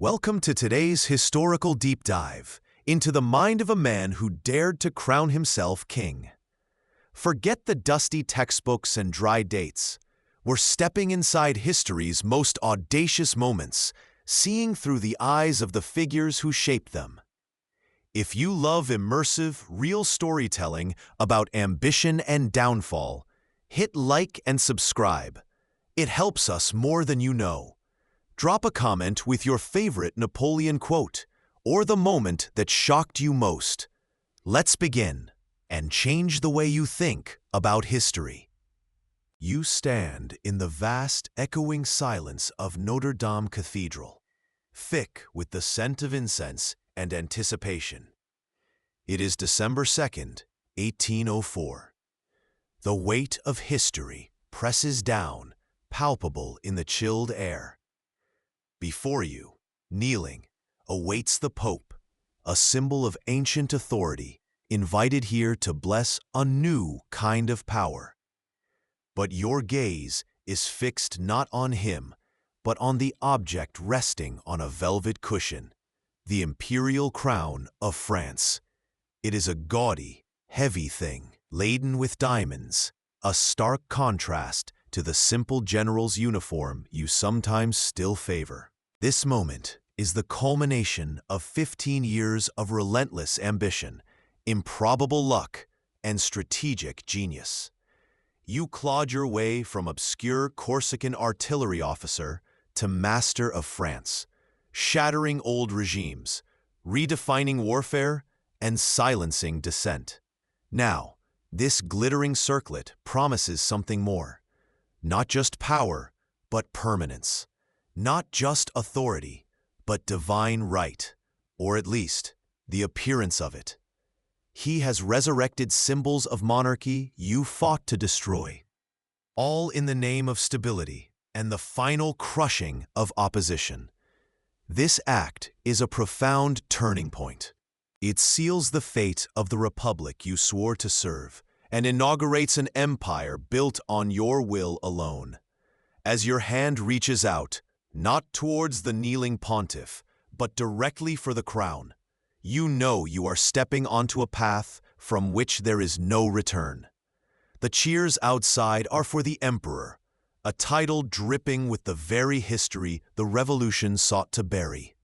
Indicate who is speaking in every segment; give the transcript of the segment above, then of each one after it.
Speaker 1: Welcome to today's historical deep dive into the mind of a man who dared to crown himself king. Forget the dusty textbooks and dry dates. We're stepping inside history's most audacious moments, seeing through the eyes of the figures who shaped them. If you love immersive, real storytelling about ambition and downfall, hit like and subscribe. It helps us more than you know. Drop a comment with your favorite Napoleon quote or the moment that shocked you most. Let's begin and change the way you think about history. You stand in the vast, echoing silence of Notre Dame Cathedral, thick with the scent of incense and anticipation. It is December 2nd, 1804. The weight of history presses down, palpable in the chilled air. Before you, kneeling, awaits the Pope, a symbol of ancient authority, invited here to bless a new kind of power. But your gaze is fixed not on him, but on the object resting on a velvet cushion, the imperial crown of France. It is a gaudy, heavy thing, laden with diamonds, a stark contrast to the simple general's uniform you sometimes still favor. This moment is the culmination of 15 years of relentless ambition, improbable luck, and strategic genius. You clawed your way from obscure Corsican artillery officer to master of France, shattering old regimes, redefining warfare, and silencing dissent. Now, this glittering circlet promises something more. Not just power, but permanence. Not just authority, but divine right, or at least the appearance of it. He has resurrected symbols of monarchy you fought to destroy, all in the name of stability and the final crushing of opposition. This act is a profound turning point. It seals the fate of the republic you swore to serve and inaugurates an empire built on your will alone. As your hand reaches out, not towards the kneeling pontiff, but directly for the crown, you know you are stepping onto a path from which there is no return. The cheers outside are for the emperor, a title dripping with the very history the revolution sought to bury.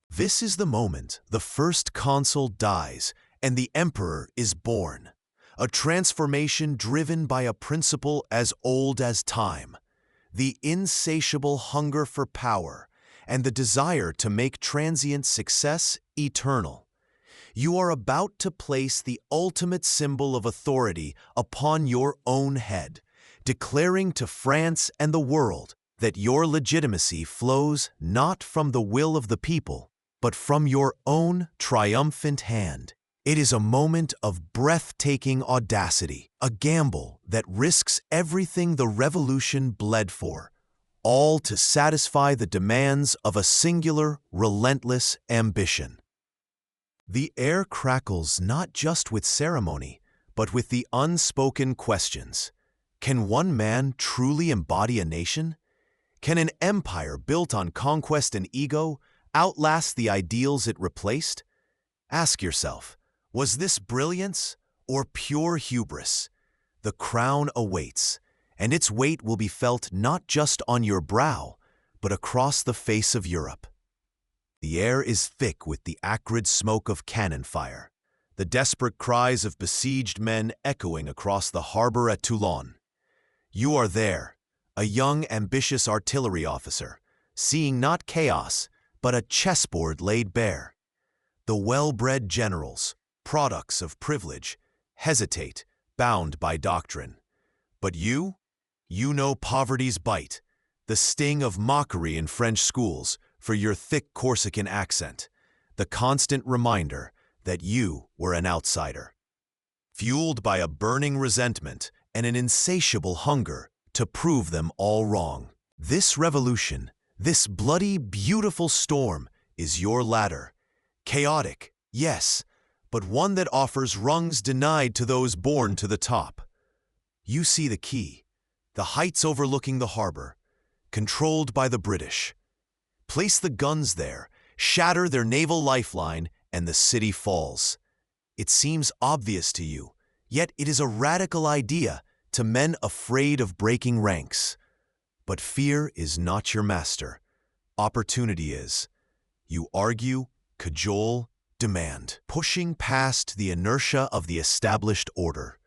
Speaker 1: This is the moment the First Consul dies and the emperor is born, a transformation driven by a principle as old as time, the insatiable hunger for power and the desire to make transient success eternal. You are about to place the ultimate symbol of authority upon your own head, declaring to France and the world that your legitimacy flows not from the will of the people, but from your own triumphant hand. It is a moment of breathtaking audacity, a gamble that risks everything the revolution bled for, all to satisfy the demands of a singular, relentless ambition. The air crackles not just with ceremony, but with the unspoken questions. Can one man truly embody a nation? Can an empire built on conquest and ego outlast the ideals it replaced? Ask yourself, was this brilliance or pure hubris? The crown awaits, and its weight will be felt not just on your brow, but across the face of Europe. The air is thick with the acrid smoke of cannon fire, the desperate cries of besieged men echoing across the harbor at Toulon. You are there, a young, ambitious artillery officer, seeing not chaos, but a chessboard laid bare. The well-bred generals, products of privilege, hesitate, bound by doctrine. But you know poverty's bite, the sting of mockery in French schools for your thick Corsican accent, the constant reminder that you were an outsider. Fueled by a burning resentment and an insatiable hunger to prove them all wrong. This revolution, this bloody, beautiful storm, is your ladder. Chaotic, yes, but one that offers rungs denied to those born to the top. You see the key, the heights overlooking the harbor, controlled by the British. Place the guns there, shatter their naval lifeline, and the city falls. It seems obvious to you, yet it is a radical idea to men afraid of breaking ranks. But fear is not your master. Opportunity is. You argue, cajole, demand, pushing past the inertia of the established order.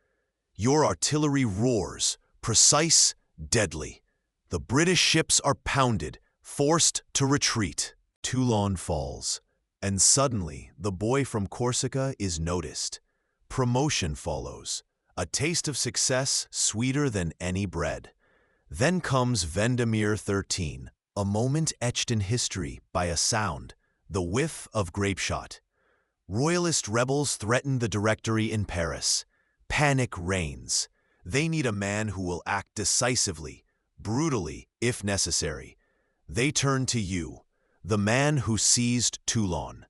Speaker 1: Your artillery roars, precise, deadly. The British ships are pounded, forced to retreat. Toulon falls, and suddenly the boy from Corsica is noticed. Promotion follows, a taste of success sweeter than any bread. Then comes Vendemiaire 13, a moment etched in history by a sound, the whiff of grapeshot. Royalist rebels threaten the Directory in Paris. Panic reigns. They need a man who will act decisively, brutally, if necessary. They turn to you, the man who seized Toulon.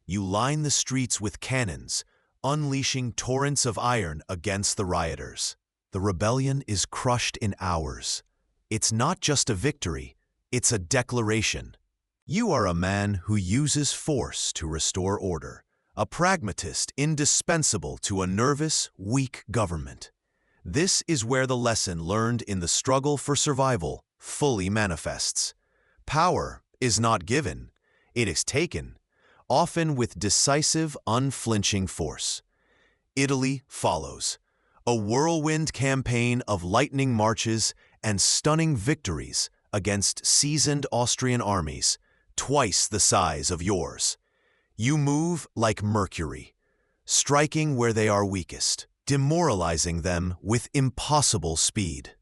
Speaker 1: You line the streets with cannons, unleashing torrents of iron against the rioters. The rebellion is crushed in hours. It's not just a victory, it's a declaration. You are a man who uses force to restore order, a pragmatist indispensable to a nervous, weak government. This is where the lesson learned in the struggle for survival fully manifests. Power is not given, it is taken, often with decisive, unflinching force. Italy follows, a whirlwind campaign of lightning marches and stunning victories against seasoned Austrian armies, twice the size of yours. You move like Mercury, striking where they are weakest, demoralizing them with impossible speed.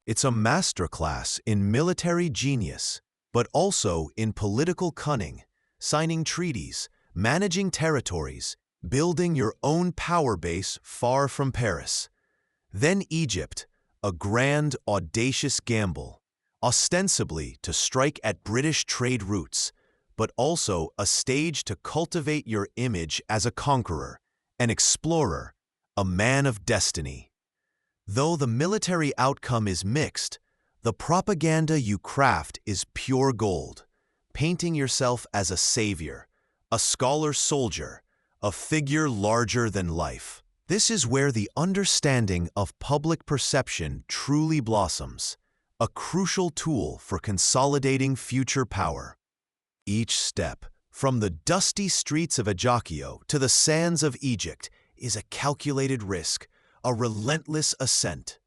Speaker 1: It's a masterclass in military genius, but also in political cunning, signing treaties, managing territories, building your own power base far from Paris. Then Egypt, a grand, audacious gamble, ostensibly to strike at British trade routes, but also a stage to cultivate your image as a conqueror, an explorer, a man of destiny. Though the military outcome is mixed, the propaganda you craft is pure gold, painting yourself as a savior, a scholar soldier, a figure larger than life. This is where the understanding of public perception truly blossoms, a crucial tool for consolidating future power. Each step, from the dusty streets of Ajaccio to the sands of Egypt, is a calculated risk, a relentless ascent.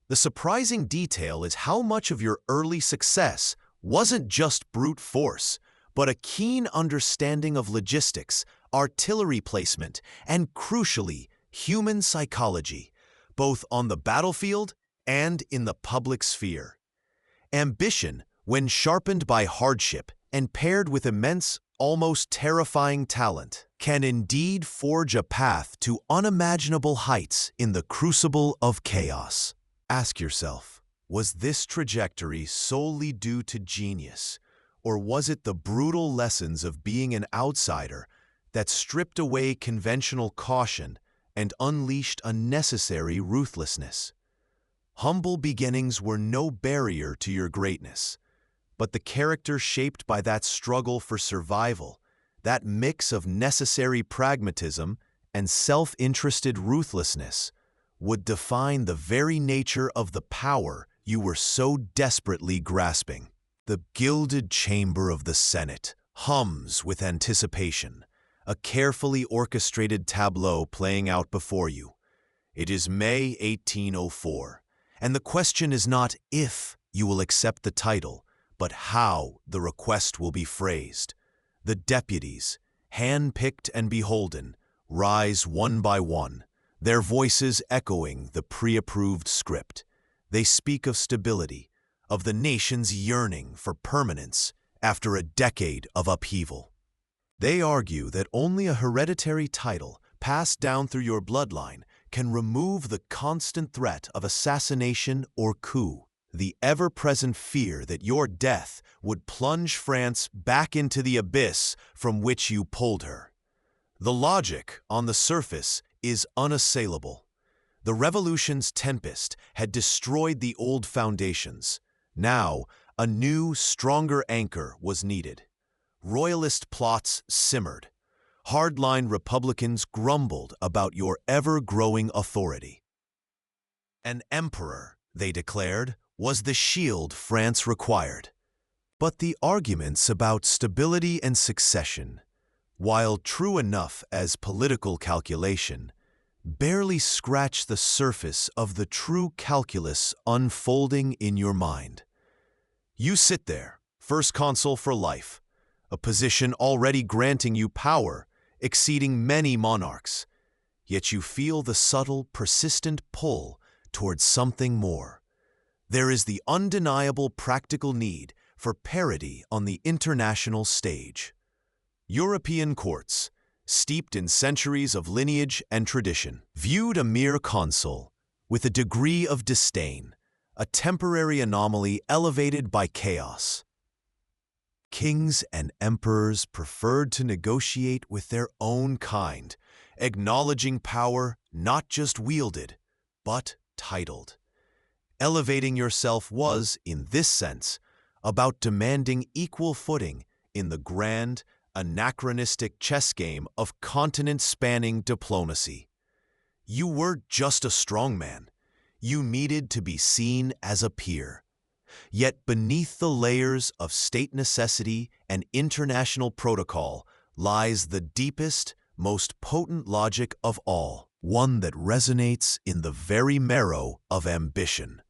Speaker 1: The surprising detail is how much of your early success wasn't just brute force, but a keen understanding of logistics, artillery placement, and crucially, human psychology, both on the battlefield and in the public sphere. Ambition, when sharpened by hardship and paired with immense, almost terrifying talent, can indeed forge a path to unimaginable heights in the crucible of chaos. Ask yourself, was this trajectory solely due to genius, or was it the brutal lessons of being an outsider that stripped away conventional caution and unleashed unnecessary ruthlessness? Humble beginnings were no barrier to your greatness, but the character shaped by that struggle for survival, that mix of necessary pragmatism and self-interested ruthlessness, would define the very nature of the power you were so desperately grasping. The gilded chamber of the Senate hums with anticipation, a carefully orchestrated tableau playing out before you. It is May 1804, and the question is not if you will accept the title, but how the request will be phrased. The deputies, hand-picked and beholden, rise one by one, their voices echoing the pre-approved script. They speak of stability, of the nation's yearning for permanence after a decade of upheaval. They argue that only a hereditary title passed down through your bloodline can remove the constant threat of assassination or coup, the ever-present fear that your death would plunge France back into the abyss from which you pulled her. The logic, on the surface, is unassailable. The revolution's tempest had destroyed the old foundations. Now, A new, stronger anchor was needed. Royalist plots simmered. Hardline Republicans grumbled about your ever-growing authority. An emperor, they declared, was the shield France required. But the arguments about stability and succession, while true enough as political calculation, barely scratched the surface of the true calculus unfolding in your mind. You sit there, First Consul for life, a position already granting you power exceeding many monarchs, yet you feel the subtle, persistent pull towards something more. There is the undeniable practical need for parity on the international stage. European courts, steeped in centuries of lineage and tradition, viewed a mere consul with a degree of disdain, a temporary anomaly elevated by chaos. Kings and emperors preferred to negotiate with their own kind, acknowledging power not just wielded, but titled. Elevating yourself was, in this sense, about demanding equal footing in the grand, anachronistic chess game of continent-spanning diplomacy. You weren't just a strongman. You needed to be seen as a peer. Yet beneath the layers of state necessity and international protocol lies the deepest, most potent logic of all, one that resonates in the very marrow of ambition.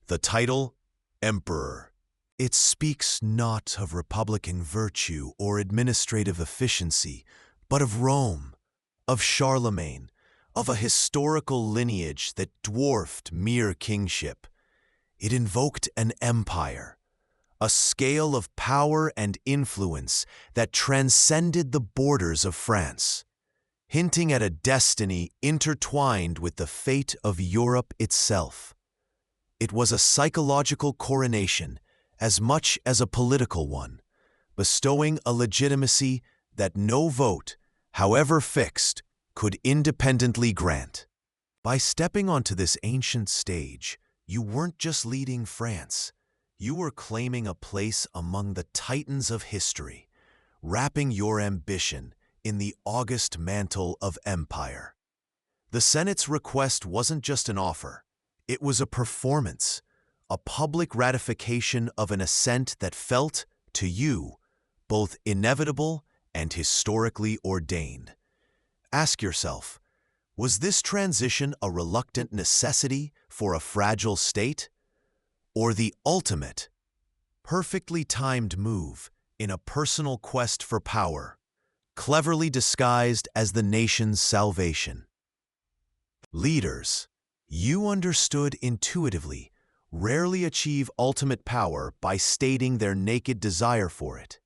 Speaker 1: The title, Emperor. It speaks not of republican virtue or administrative efficiency, but of Rome, of Charlemagne, of a historical lineage that dwarfed mere kingship. It invoked an empire, a scale of power and influence that transcended the borders of France, hinting at a destiny intertwined with the fate of Europe itself. It was a psychological coronation as much as a political one, bestowing a legitimacy that no vote, however fixed, could independently grant. By stepping onto this ancient stage, you weren't just leading France, you were claiming a place among the titans of history, wrapping your ambition in the august mantle of empire. The Senate's request wasn't just an offer, it was a performance, a public ratification of an ascent that felt, to you, both inevitable and historically ordained. Ask yourself, was this transition a reluctant necessity for a fragile state, or the ultimate, perfectly timed move in a personal quest for power, cleverly disguised as the nation's salvation? Leaders, you understood intuitively, rarely achieve ultimate power by stating their naked desire for it.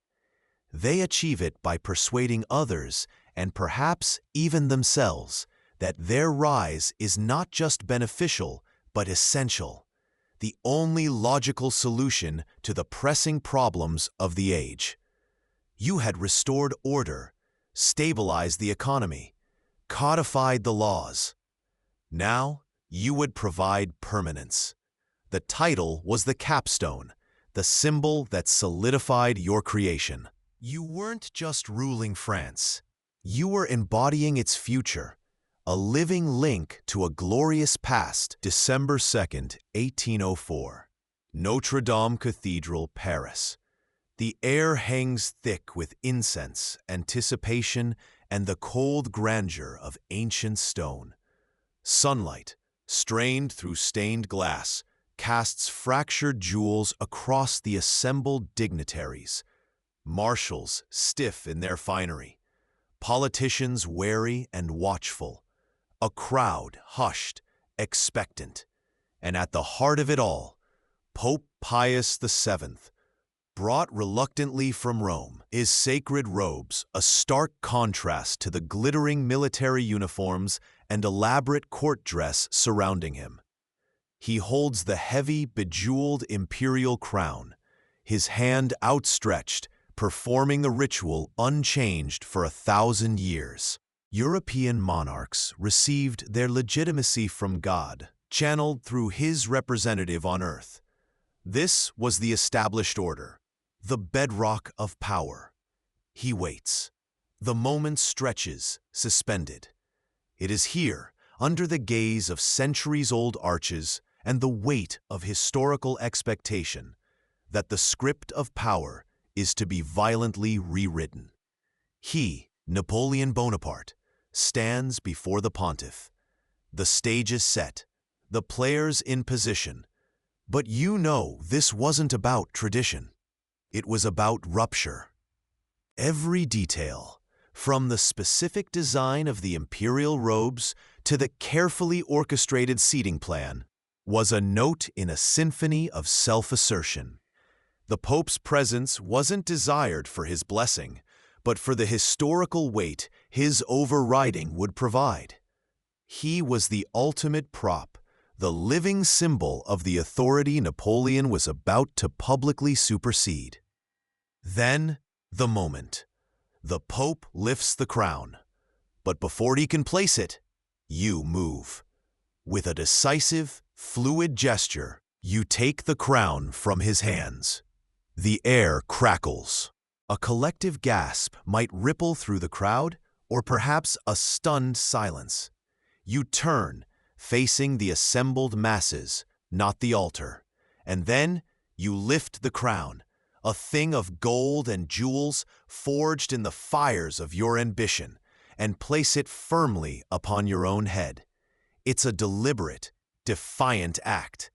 Speaker 1: They achieve it by persuading others, and perhaps even themselves, that their rise is not just beneficial, but essential, the only logical solution to the pressing problems of the age. You had restored order, stabilized the economy, codified the laws. Now, you would provide permanence. The title was the capstone, the symbol that solidified your creation. You weren't just ruling France. You were embodying its future, a living link to a glorious past. December 2nd, 1804. Notre Dame Cathedral, Paris. The air hangs thick with incense, anticipation, and the cold grandeur of ancient stone. Sunlight, strained through stained glass, casts fractured jewels across the assembled dignitaries. Marshals stiff in their finery, politicians wary and watchful, a crowd hushed, expectant, and at the heart of it all, Pope Pius VII, brought reluctantly from Rome, his sacred robes a stark contrast to the glittering military uniforms and elaborate court dress surrounding him. He holds the heavy, bejeweled imperial crown, his hand outstretched, performing the ritual unchanged for 1,000 years. European monarchs received their legitimacy from God, channeled through his representative on earth, This was the established order, the bedrock of power. He waits. The moment stretches, suspended. It is here, under the gaze of centuries-old arches and the weight of historical expectation, that the script of power is to be violently rewritten. He, Napoleon Bonaparte, stands before the pontiff. The stage is set, the players in position. But you know this wasn't about tradition. It was about rupture. Every detail, from the specific design of the imperial robes to the carefully orchestrated seating plan, was a note in a symphony of self-assertion. The Pope's presence wasn't desired for his blessing, but for the historical weight his overriding would provide. He was the ultimate prop, the living symbol of the authority Napoleon was about to publicly supersede. Then, the moment. The Pope lifts the crown. But before he can place it, you move. With a decisive, fluid gesture, you take the crown from his hands. The air crackles. A collective gasp might ripple through the crowd, or perhaps a stunned silence. You turn, facing the assembled masses, not the altar. And then you lift the crown, a thing of gold and jewels forged in the fires of your ambition, and place it firmly upon your own head. It's a deliberate, defiant act.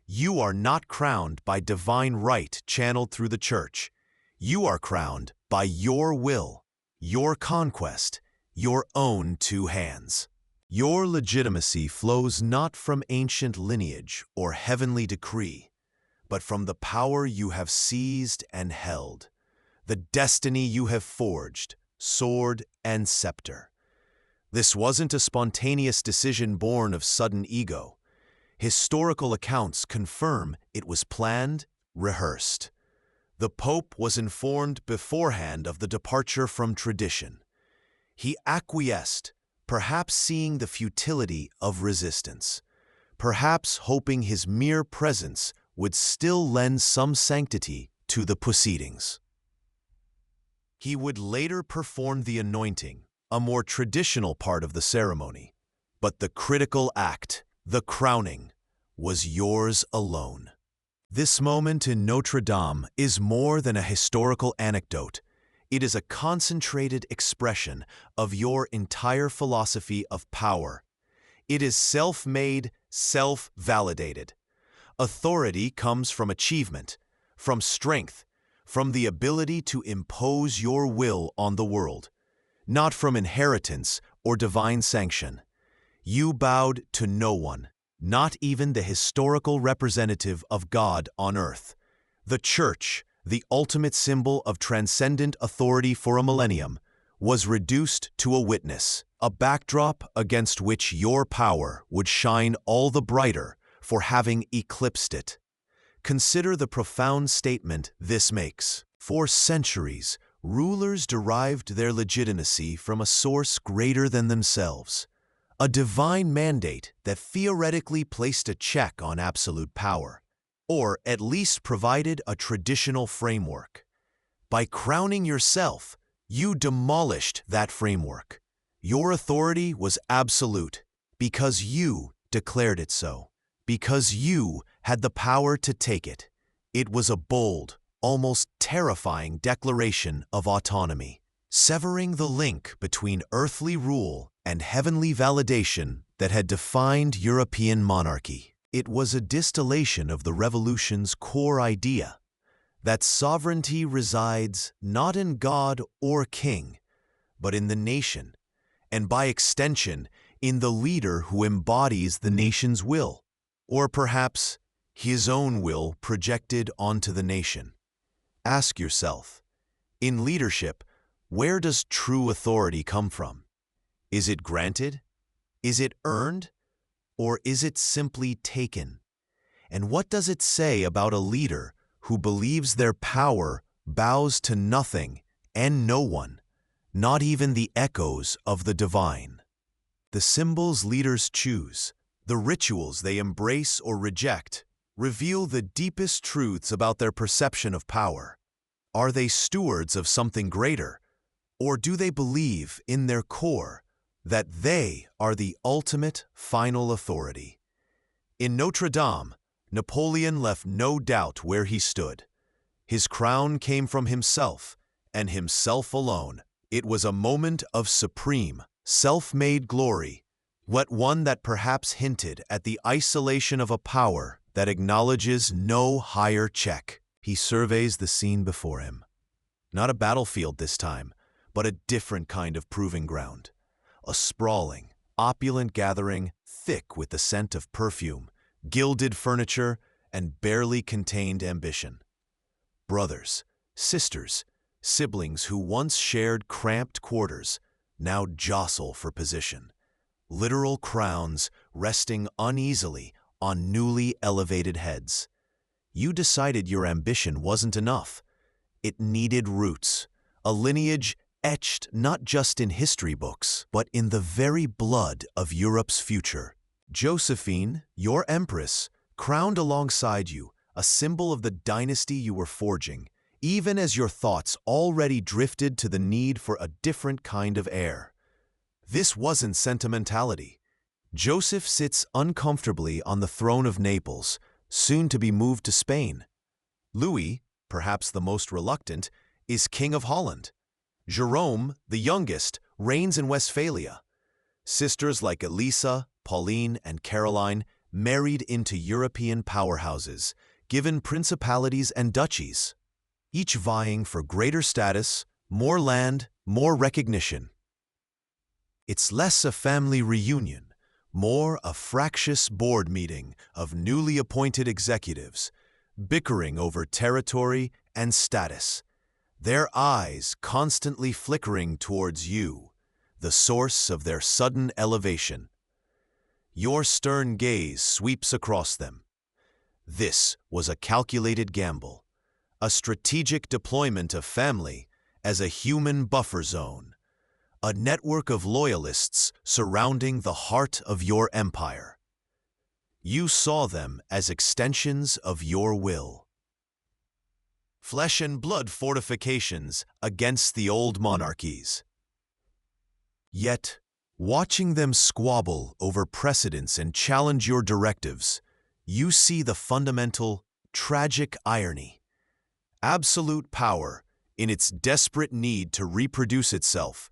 Speaker 1: You are not crowned by divine right channeled through the church. You are crowned by your will, your conquest, your own two hands. Your legitimacy flows not from ancient lineage or heavenly decree, but from the power you have seized and held, the destiny you have forged, sword and scepter. This wasn't a spontaneous decision born of sudden ego. Historical accounts confirm it was planned, rehearsed. The Pope was informed beforehand of the departure from tradition. He acquiesced, perhaps seeing the futility of resistance, perhaps hoping his mere presence would still lend some sanctity to the proceedings. He would later perform the anointing, a more traditional part of the ceremony, but the critical act, the crowning, was yours alone. This moment in Notre Dame is more than a historical anecdote. It is a concentrated expression of your entire philosophy of power. It is self-made, self-validated. Authority comes from achievement, from strength, from the ability to impose your will on the world, not from inheritance or divine sanction. You bowed to no one, not even the historical representative of God on earth. The Church, the ultimate symbol of transcendent authority for a millennium, was reduced to a witness, a backdrop against which your power would shine all the brighter for having eclipsed it. Consider the profound statement this makes. For centuries, rulers derived their legitimacy from a source greater than themselves, a divine mandate that theoretically placed a check on absolute power, or at least provided a traditional framework. By crowning yourself, you demolished that framework. Your authority was absolute because you declared it so. Because you had the power to take it. It was a bold, almost terrifying declaration of autonomy, severing the link between earthly rule and heavenly validation that had defined European monarchy. It was a distillation of the revolution's core idea, that sovereignty resides not in God or king, but in the nation, and by extension, in the leader who embodies the nation's will. Or perhaps his own will projected onto the nation. Ask yourself, in leadership, where does true authority come from? Is it granted? Is it earned? Or is it simply taken? And what does it say about a leader who believes their power bows to nothing and no one, not even the echoes of the divine? The symbols leaders choose, the rituals they embrace or reject, reveal the deepest truths about their perception of power. Are they stewards of something greater, or do they believe in their core that they are the ultimate final authority? In Notre Dame, Napoleon left no doubt where he stood. His crown came from himself, and himself alone. It was a moment of supreme, self-made glory, but one that perhaps hinted at the isolation of a power that acknowledges no higher check. He surveys the scene before him. Not a battlefield this time, but a different kind of proving ground. A sprawling, opulent gathering, thick with the scent of perfume, gilded furniture, and barely contained ambition. Brothers, sisters, siblings who once shared cramped quarters now jostle for position. Literal crowns resting uneasily on newly elevated heads. You decided your ambition wasn't enough. It needed roots, a lineage etched not just in history books, but in the very blood of Europe's future. Josephine, your empress, crowned alongside you, a symbol of the dynasty you were forging, even as your thoughts already drifted to the need for a different kind of heir. This wasn't sentimentality. Joseph sits uncomfortably on the throne of Naples, soon to be moved to Spain. Louis, perhaps the most reluctant, is King of Holland. Jerome, the youngest, reigns in Westphalia. Sisters like Elisa, Pauline, and Caroline married into European powerhouses, given principalities and duchies, each vying for greater status, more land, more recognition. It's less a family reunion, more a fractious board meeting of newly appointed executives, bickering over territory and status, their eyes constantly flickering towards you, the source of their sudden elevation. Your stern gaze sweeps across them. This was a calculated gamble, a strategic deployment of family as a human buffer zone, a network of loyalists surrounding the heart of your empire. You saw them as extensions of your will. Flesh and blood fortifications against the old monarchies. Yet, watching them squabble over precedents and challenge your directives, you see the fundamental, tragic irony. Absolute power, in its desperate need to reproduce itself,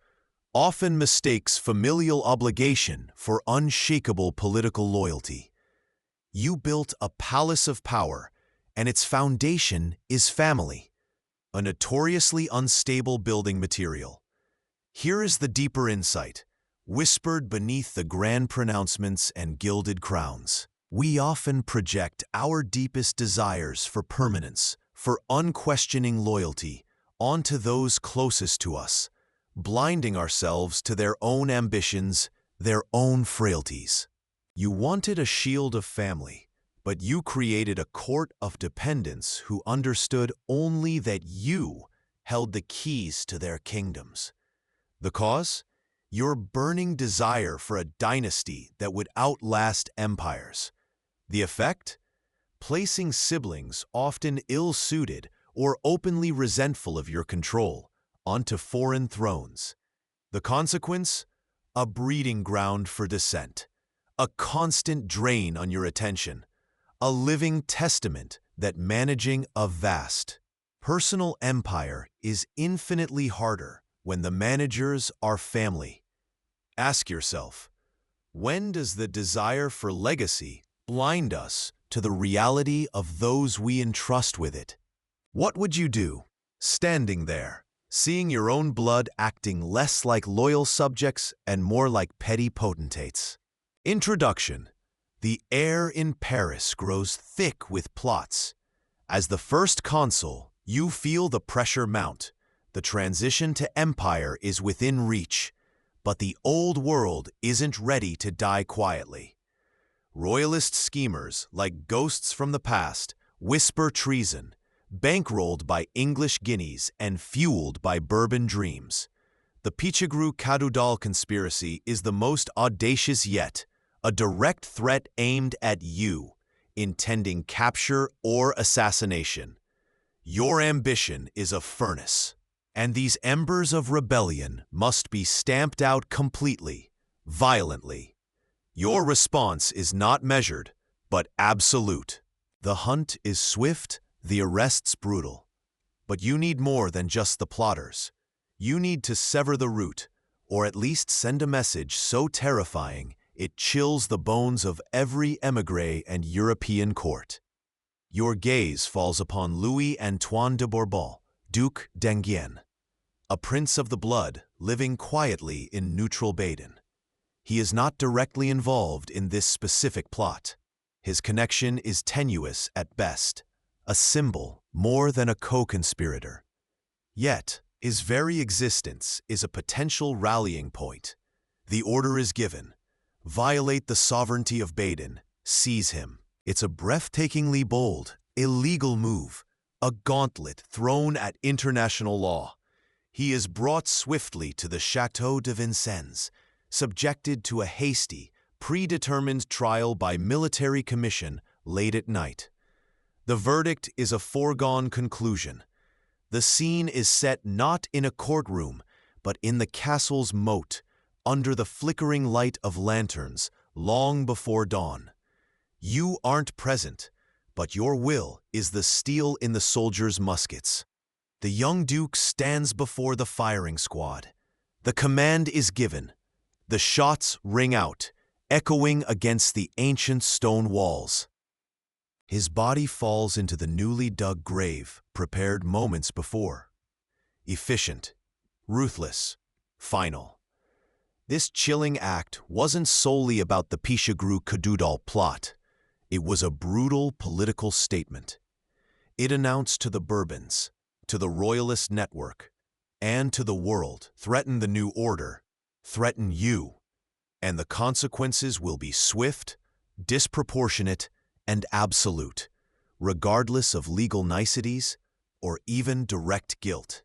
Speaker 1: often mistakes familial obligation for unshakable political loyalty. You built a palace of power, and its foundation is family, a notoriously unstable building material. Here is the deeper insight, whispered beneath the grand pronouncements and gilded crowns. We often project our deepest desires for permanence, for unquestioning loyalty, onto those closest to us, blinding ourselves to their own ambitions, their own frailties. You wanted a shield of family, but you created a court of dependents who understood only that you held the keys to their kingdoms. The cause? Your burning desire for a dynasty that would outlast empires. The effect? Placing siblings, often ill-suited or openly resentful of your control, onto foreign thrones. The consequence? A breeding ground for dissent, a constant drain on your attention, a living testament that managing a vast, personal empire is infinitely harder when the managers are family. Ask yourself, when does the desire for legacy blind us to the reality of those we entrust with it? What would you do, standing there, seeing your own blood acting less like loyal subjects and more like petty potentates? Introduction. The air in Paris grows thick with plots. As the First Consul, you feel the pressure mount. The transition to empire is within reach, but the old world isn't ready to die quietly. Royalist schemers, like ghosts from the past, whisper treason, bankrolled by English guineas and fueled by Bourbon dreams. The Pichegru-Cadoudal conspiracy is the most audacious yet, a direct threat aimed at you, intending capture or assassination. Your ambition is a furnace, and these embers of rebellion must be stamped out completely, violently. Your response is not measured, but absolute. The hunt is swift, the arrests brutal. But you need more than just the plotters. You need to sever the root, or at least send a message so terrifying it chills the bones of every émigré and European court. Your gaze falls upon Louis-Antoine de Bourbon, Duc d'Enghien, a prince of the blood living quietly in neutral Baden. He is not directly involved in this specific plot. His connection is tenuous at best, a symbol more than a co-conspirator. Yet, his very existence is a potential rallying point. The order is given. Violate the sovereignty of Baden. Seize him. It's a breathtakingly bold, illegal move, a gauntlet thrown at international law. He is brought swiftly to the Château de Vincennes, subjected to a hasty, predetermined trial by military commission late at night. The verdict is a foregone conclusion. The scene is set not in a courtroom, but in the castle's moat, under the flickering light of lanterns, long before dawn. You aren't present, but your will is the steel in the soldiers' muskets. The young duke stands before the firing squad. The command is given. The shots ring out, echoing against the ancient stone walls. His body falls into the newly dug grave prepared moments before. Efficient, ruthless, final. This chilling act wasn't solely about the Pichegru-Cadoudal plot. It was a brutal political statement. It announced to the Bourbons, to the royalist network, and to the world, threaten the new order, threaten you, and the consequences will be swift, disproportionate, and absolute, regardless of legal niceties or even direct guilt.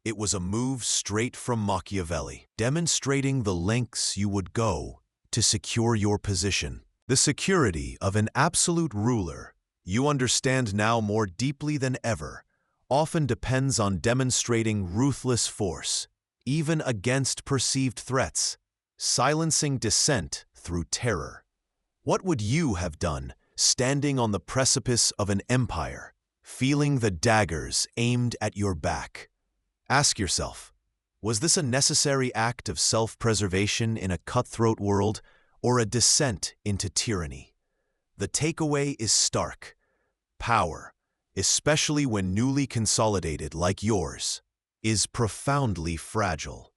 Speaker 1: It was a move straight from Machiavelli, demonstrating the lengths you would go to secure your position. The security of an absolute ruler, you understand now more deeply than ever, often depends on demonstrating ruthless force, even against perceived threats, silencing dissent through terror. What would you have done standing on the precipice of an empire, feeling the daggers aimed at your back? Ask yourself, was this a necessary act of self-preservation in a cutthroat world, or a descent into tyranny? The takeaway is stark. Power, especially when newly consolidated like yours, is profoundly fragile.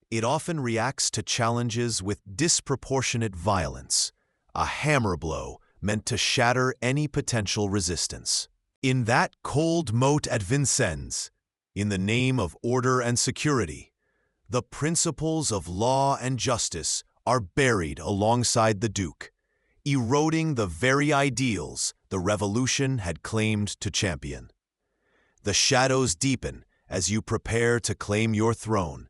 Speaker 1: It often reacts to challenges with disproportionate violence, a hammer blow meant to shatter any potential resistance. In that cold moat at Vincennes, in the name of order and security, the principles of law and justice are buried alongside the Duke, eroding the very ideals the revolution had claimed to champion. The shadows deepen as you prepare to claim your throne,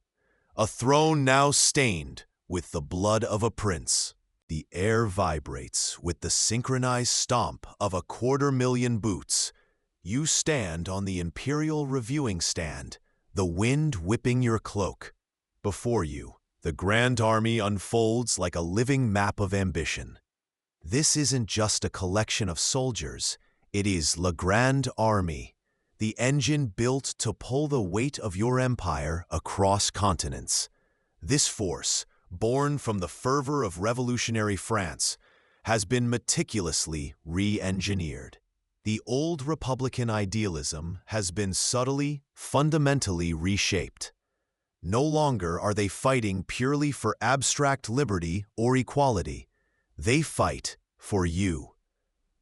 Speaker 1: a throne now stained with the blood of a prince. The air vibrates with the synchronized stomp of 250,000 boots. You stand on the imperial reviewing stand, the wind whipping your cloak. Before you, the Grand Army unfolds like a living map of ambition. This isn't just a collection of soldiers, it is La Grande Army, the engine built to pull the weight of your empire across continents. This force, born from the fervor of revolutionary France, has been meticulously re-engineered. The old Republican idealism has been subtly, fundamentally reshaped. No longer are they fighting purely for abstract liberty or equality. They fight for you,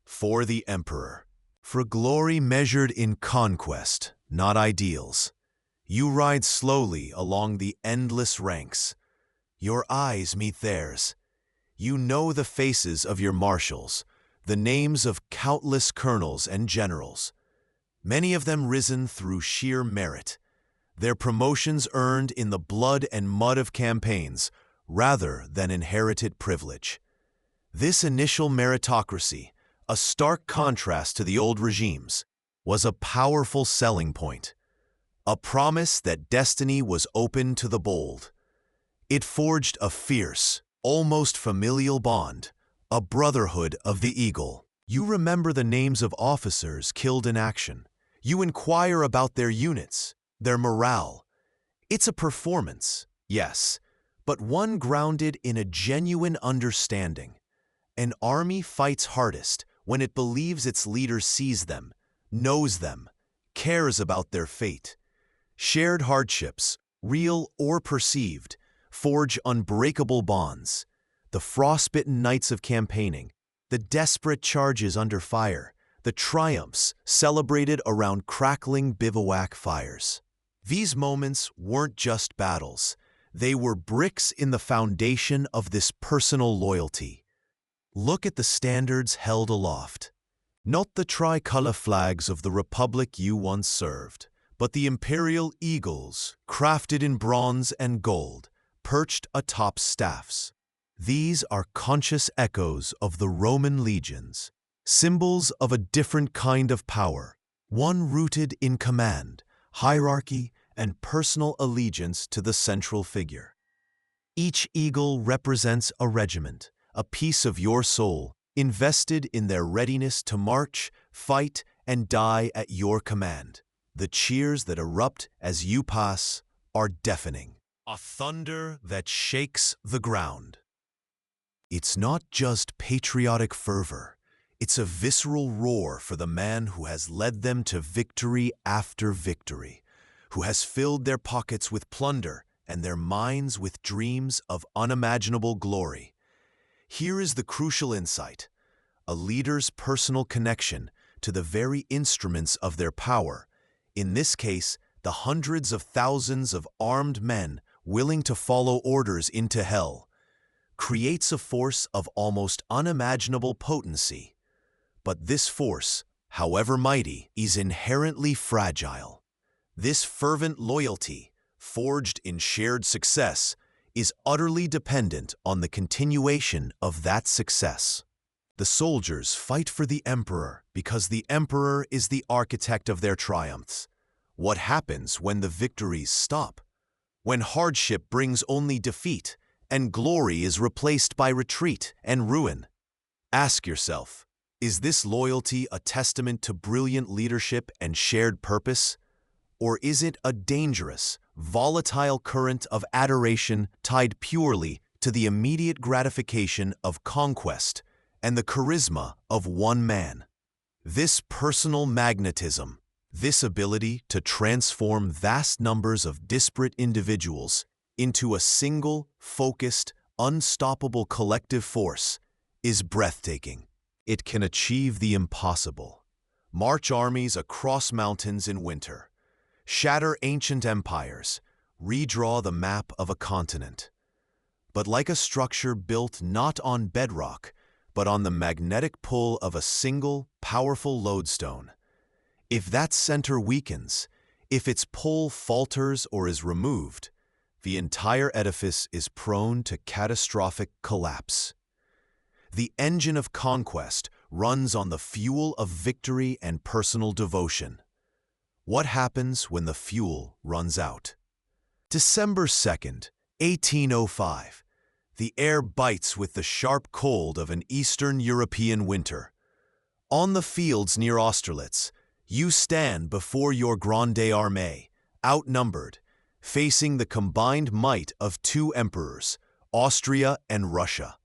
Speaker 1: for the emperor, for glory measured in conquest, not ideals. You ride slowly along the endless ranks. Your eyes meet theirs. You know the faces of your marshals, the names of countless colonels and generals, many of them risen through sheer merit, their promotions earned in the blood and mud of campaigns rather than inherited privilege. This initial meritocracy, a stark contrast to the old regimes, was a powerful selling point, a promise that destiny was open to the bold. It forged a fierce, almost familial bond, a brotherhood of the eagle. You remember the names of officers killed in action. You inquire about their units, their morale. It's a performance, yes, but one grounded in a genuine understanding. An army fights hardest when it believes its leader sees them, knows them, cares about their fate. Shared hardships, real or perceived, forge unbreakable bonds. The frostbitten nights of campaigning, the desperate charges under fire, the triumphs celebrated around crackling bivouac fires. These moments weren't just battles. They were bricks in the foundation of this personal loyalty. Look at the standards held aloft. Not the tricolor flags of the republic you once served, but the imperial eagles, crafted in bronze and gold, perched atop staffs. These are conscious echoes of the Roman legions, symbols of a different kind of power, one rooted in command, hierarchy, and personal allegiance to the central figure. Each eagle represents a regiment, a piece of your soul, invested in their readiness to march, fight, and die at your command. The cheers that erupt as you pass are deafening, a thunder that shakes the ground. It's not just patriotic fervor. It's a visceral roar for the man who has led them to victory after victory, who has filled their pockets with plunder and their minds with dreams of unimaginable glory. Here is the crucial insight: a leader's personal connection to the very instruments of their power, in this case, the hundreds of thousands of armed men willing to follow orders into hell, creates a force of almost unimaginable potency. But this force, however mighty, is inherently fragile. This fervent loyalty, forged in shared success, is utterly dependent on the continuation of that success. The soldiers fight for the emperor because the emperor is the architect of their triumphs. What happens when the victories stop? When hardship brings only defeat, and glory is replaced by retreat and ruin? Ask yourself, is this loyalty a testament to brilliant leadership and shared purpose? Or is it a dangerous, volatile current of adoration tied purely to the immediate gratification of conquest and the charisma of one man? This personal magnetism, this ability to transform vast numbers of disparate individuals into a single, focused, unstoppable collective force, is breathtaking. It can achieve the impossible: march armies across mountains in winter, shatter ancient empires, redraw the map of a continent. But like a structure built not on bedrock, but on the magnetic pull of a single, powerful lodestone, if that center weakens, if its pull falters or is removed, the entire edifice is prone to catastrophic collapse. The engine of conquest runs on the fuel of victory and personal devotion. What happens when the fuel runs out? December 2nd, 1805. The air bites with the sharp cold of an Eastern European winter. On the fields near Austerlitz, you stand before your grande armée, outnumbered, facing the combined might of two emperors, Austria and Russia.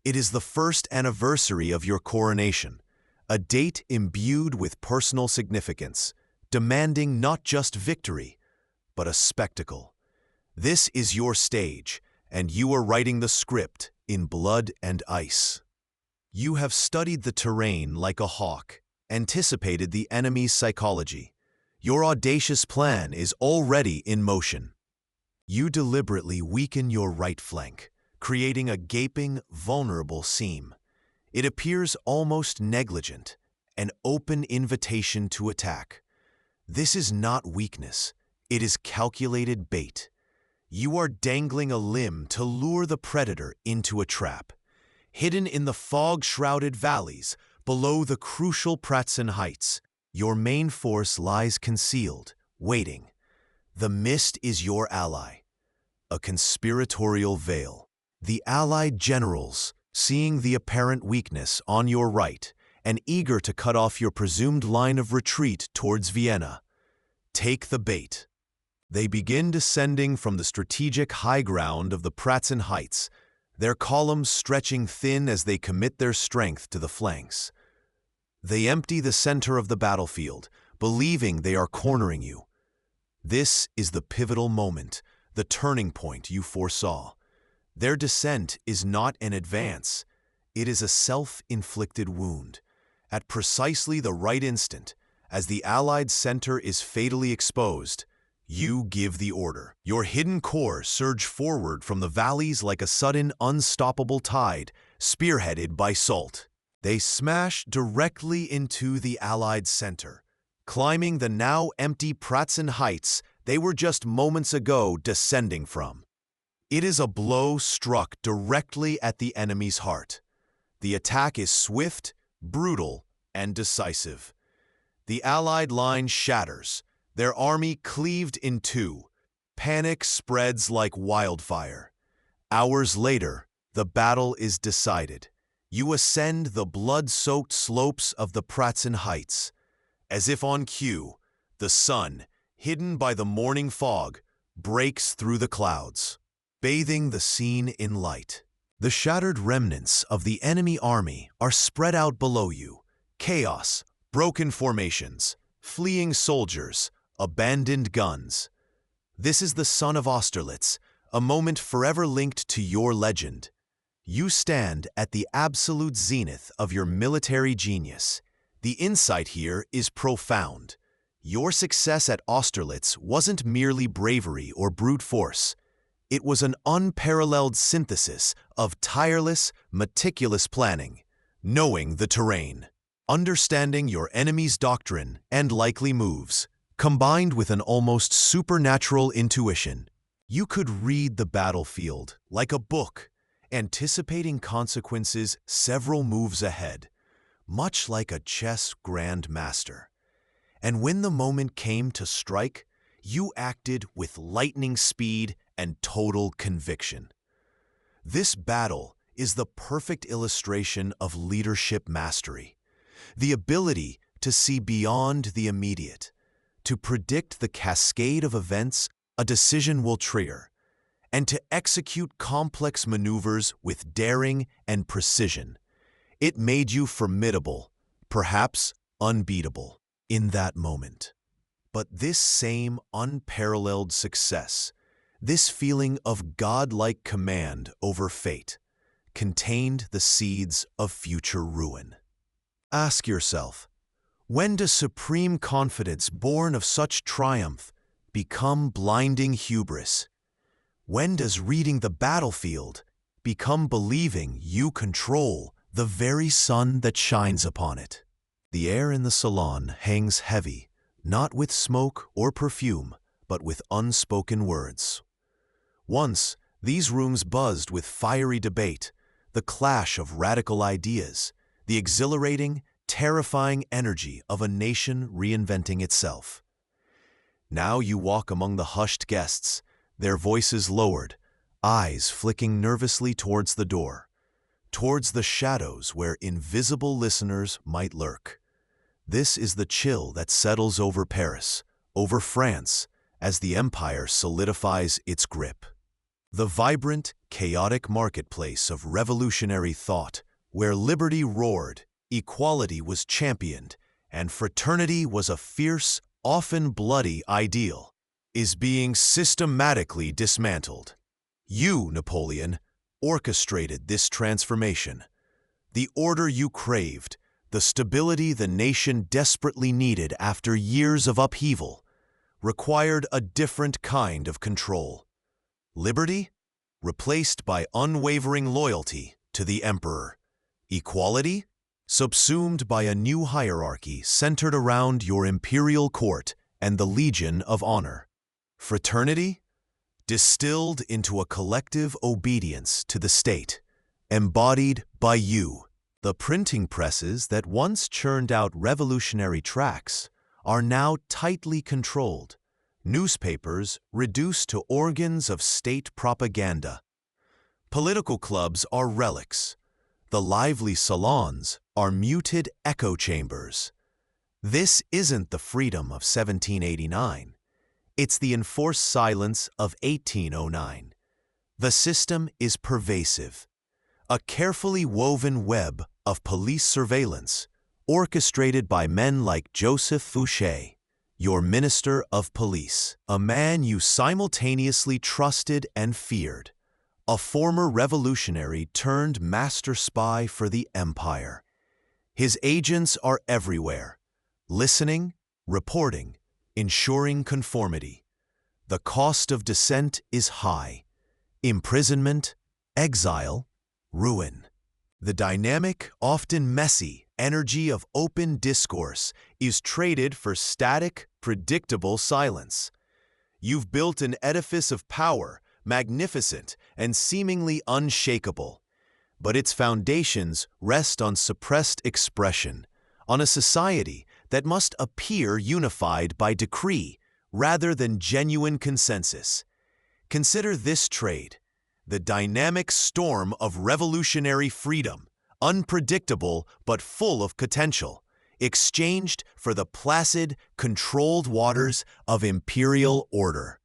Speaker 1: It is the first anniversary of your coronation, a date imbued with personal significance, demanding not just victory, but a spectacle. This is your stage, and you are writing the script in blood and ice. You have studied the terrain like a hawk, anticipated the enemy's psychology. Your audacious plan is already in motion. You deliberately weaken your right flank, creating a gaping, vulnerable seam. It appears almost negligent, an open invitation to attack. This is not weakness, it is calculated bait. You are dangling a limb to lure the predator into a trap. Hidden in the fog-shrouded valleys, Below the crucial Pratzen Heights, your main force lies concealed, waiting. The mist is your ally, a conspiratorial veil. The Allied generals, seeing the apparent weakness on your right and eager to cut off your presumed line of retreat towards Vienna, take the bait. They begin descending from the strategic high ground of the Pratzen Heights, their columns stretching thin as they commit their strength to the flanks. They empty the center of the battlefield, believing they are cornering you. This is the pivotal moment, the turning point you foresaw. Their descent is not an advance. It is a self-inflicted wound. At precisely the right instant, as the Allied center is fatally exposed, you give the order. Your hidden corps surge forward from the valleys like a sudden, unstoppable tide, spearheaded by Soult. They smash directly into the Allied center, climbing the now empty Pratzen Heights they were just moments ago descending from. It is a blow struck directly at the enemy's heart. The attack is swift, brutal, and decisive. The Allied line shatters, their army cleaved in two. Panic spreads like wildfire. Hours later, the battle is decided. You ascend the blood-soaked slopes of the Pratzen Heights. As if on cue, the sun, hidden by the morning fog, breaks through the clouds, bathing the scene in light. The shattered remnants of the enemy army are spread out below you. Chaos, broken formations, fleeing soldiers, abandoned guns. This is the son of Austerlitz, a moment forever linked to your legend. You stand at the absolute zenith of your military genius. The insight here is profound. Your success at Austerlitz wasn't merely bravery or brute force. It was an unparalleled synthesis of tireless, meticulous planning, knowing the terrain, understanding your enemy's doctrine and likely moves, combined with an almost supernatural intuition. You could read the battlefield like a book, anticipating consequences several moves ahead, much like a chess grandmaster. And when the moment came to strike, you acted with lightning speed and total conviction. This battle is the perfect illustration of leadership mastery, the ability to see beyond the immediate, to predict the cascade of events a decision will trigger, and to execute complex maneuvers with daring and precision. It made you formidable, perhaps unbeatable, in that moment. But this same unparalleled success, this feeling of godlike command over fate, contained the seeds of future ruin. Ask yourself, when does supreme confidence born of such triumph become blinding hubris? When does reading the battlefield become believing you control the very sun that shines upon it? The air in the salon hangs heavy, not with smoke or perfume, but with unspoken words. Once, these rooms buzzed with fiery debate, the clash of radical ideas, the exhilarating, terrifying energy of a nation reinventing itself. Now you walk among the hushed guests, their voices lowered, eyes flicking nervously towards the door, towards the shadows where invisible listeners might lurk. This is the chill that settles over Paris, over France, as the empire solidifies its grip. The vibrant, chaotic marketplace of revolutionary thought, where liberty roared, equality was championed, and fraternity was a fierce, often bloody ideal, is being systematically dismantled. You, Napoleon, orchestrated this transformation. The order you craved, the stability the nation desperately needed after years of upheaval, required a different kind of control. Liberty, replaced by unwavering loyalty to the emperor. Equality, subsumed by a new hierarchy centered around your imperial court and the Legion of Honor. Fraternity, distilled into a collective obedience to the state, embodied by you, The printing presses that once churned out revolutionary tracts are now tightly controlled, newspapers reduced to organs of state propaganda. Political clubs are relics. The lively salons are muted echo chambers. This isn't the freedom of 1789. It's the enforced silence of 1809. The system is pervasive, a carefully woven web of police surveillance, orchestrated by men like Joseph Fouché, your Minister of Police, a man you simultaneously trusted and feared, a former revolutionary turned master spy for the empire. His agents are everywhere, listening, reporting, ensuring conformity. The cost of dissent is high. Imprisonment, exile, ruin. The dynamic, often messy, energy of open discourse is traded for static, predictable silence. You've built an edifice of power, magnificent and seemingly unshakable, but its foundations rest on suppressed expression, on a society that must appear unified by decree rather than genuine consensus. Consider this trade, the dynamic storm of revolutionary freedom, unpredictable but full of potential, exchanged for the placid, controlled waters of imperial order.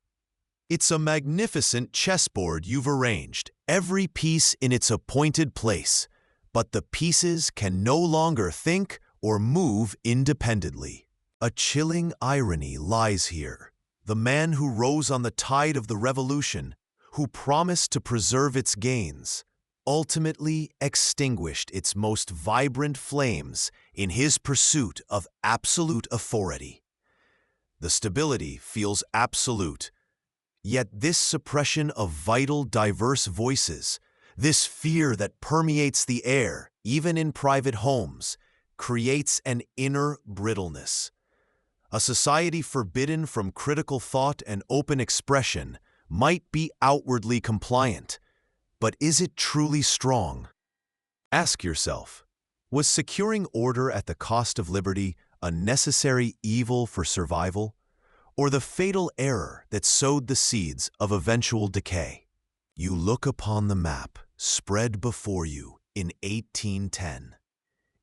Speaker 1: It's a magnificent chessboard you've arranged, every piece in its appointed place, but the pieces can no longer think or move independently. A chilling irony lies here. The man who rose on the tide of the revolution, who promised to preserve its gains, ultimately extinguished its most vibrant flames in his pursuit of absolute authority. The stability feels absolute, yet this suppression of vital, diverse voices, this fear that permeates the air, even in private homes, creates an inner brittleness. A society forbidden from critical thought and open expression might be outwardly compliant, but is it truly strong? Ask yourself, was securing order at the cost of liberty a necessary evil for survival, or the fatal error that sowed the seeds of eventual decay? You look upon the map spread before you in 1810.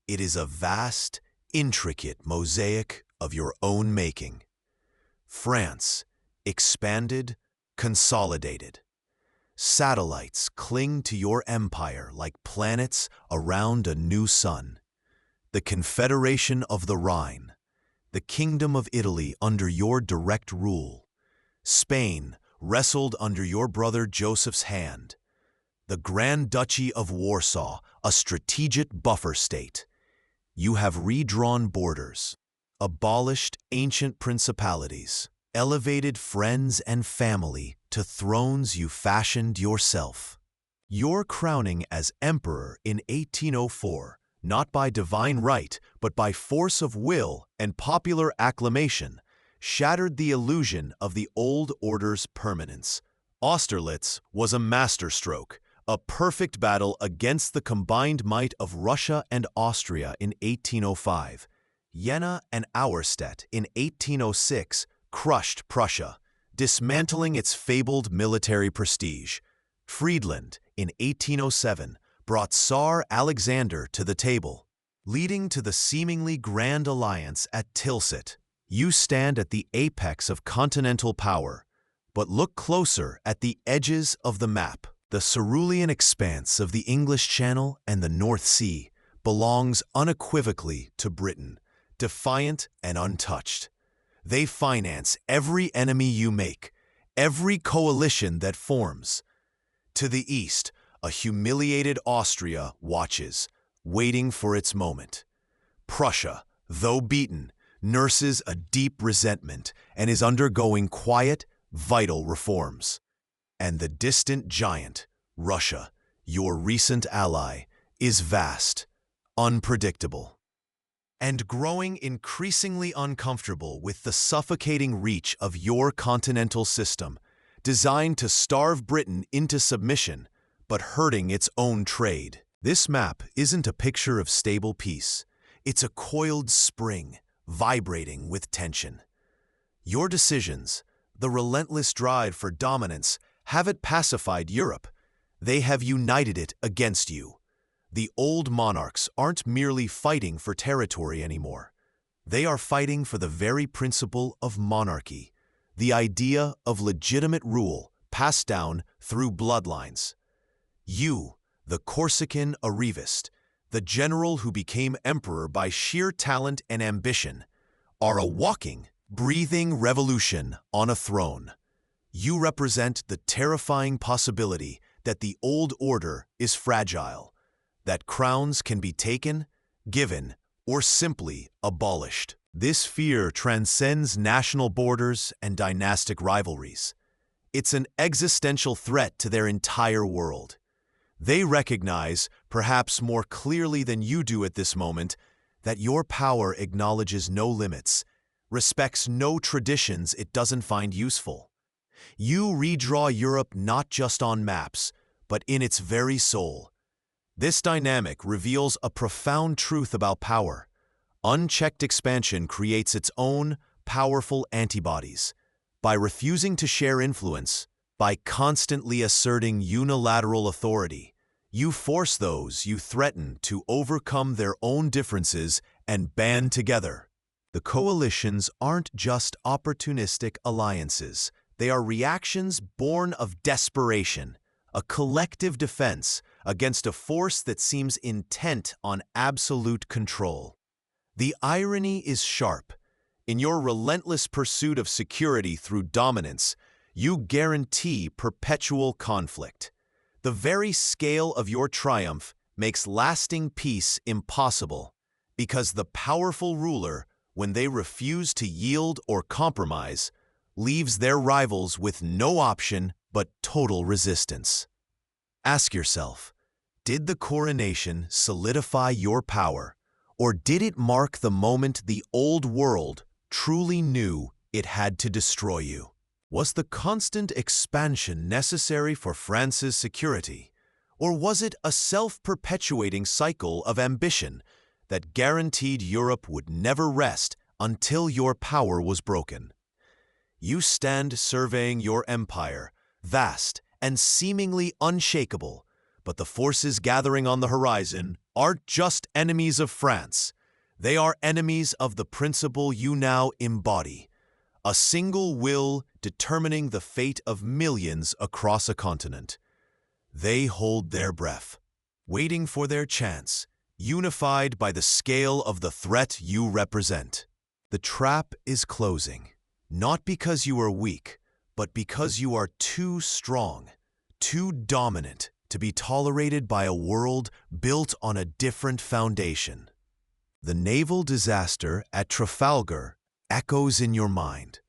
Speaker 1: It is a vast, intricate mosaic of your own making. France, expanded, consolidated. Satellites cling to your empire like planets around a new sun. The Confederation of the Rhine, the Kingdom of Italy under your direct rule. Spain wrestled under your brother Joseph's hand. The Grand Duchy of Warsaw, a strategic buffer state. You have redrawn borders, abolished ancient principalities, elevated friends and family to thrones you fashioned yourself. Your crowning as emperor in 1804, not by divine right, but by force of will and popular acclamation, shattered the illusion of the old order's permanence. Austerlitz was a masterstroke, a perfect battle against the combined might of Russia and Austria in 1805. Jena and Auerstedt in 1806 crushed Prussia, dismantling its fabled military prestige. Friedland in 1807 brought Tsar Alexander to the table, leading to the seemingly grand alliance at Tilsit. You stand at the apex of continental power, but look closer at the edges of the map. The cerulean expanse of the English Channel and the North Sea belongs unequivocally to Britain, defiant and untouched. They finance every enemy you make, every coalition that forms. To the east, a humiliated Austria watches, waiting for its moment. Prussia, though beaten, nurses a deep resentment and is undergoing quiet, vital reforms. And the distant giant, Russia, your recent ally, is vast, unpredictable, and growing increasingly uncomfortable with the suffocating reach of your continental system, designed to starve Britain into submission, but hurting its own trade. This map isn't a picture of stable peace. It's a coiled spring, vibrating with tension. Your decisions, the relentless drive for dominance, haven't pacified Europe. They have united it against you. The old monarchs aren't merely fighting for territory anymore. They are fighting for the very principle of monarchy, the idea of legitimate rule passed down through bloodlines. You, the Corsican arrivist, the general who became emperor by sheer talent and ambition, are a walking, breathing revolution on a throne. You represent the terrifying possibility that the old order is fragile, that crowns can be taken, given, or simply abolished. This fear transcends national borders and dynastic rivalries. It's an existential threat to their entire world. They recognize, perhaps more clearly than you do at this moment, that your power acknowledges no limits, respects no traditions it doesn't find useful. You redraw Europe not just on maps, but in its very soul. This dynamic reveals a profound truth about power. Unchecked expansion creates its own powerful antibodies. By refusing to share influence, by constantly asserting unilateral authority, you force those you threaten to overcome their own differences and band together. The coalitions aren't just opportunistic alliances. They are reactions born of desperation, a collective defense against a force that seems intent on absolute control. The irony is sharp. In your relentless pursuit of security through dominance, you guarantee perpetual conflict. The very scale of your triumph makes lasting peace impossible, because the powerful ruler, when they refuse to yield or compromise, leaves their rivals with no option but total resistance. Ask yourself, did the coronation solidify your power, or did it mark the moment the old world truly knew it had to destroy you? Was the constant expansion necessary for France's security, or was it a self-perpetuating cycle of ambition that guaranteed Europe would never rest until your power was broken? You stand surveying your empire, vast and seemingly unshakable, but the forces gathering on the horizon aren't just enemies of France. They are enemies of the principle you now embody, a single will determining the fate of millions across a continent. They hold their breath, waiting for their chance, unified by the scale of the threat you represent. The trap is closing, not because you are weak, but because you are too strong, too dominant to be tolerated by a world built on a different foundation. The naval disaster at Trafalgar echoes in your mind,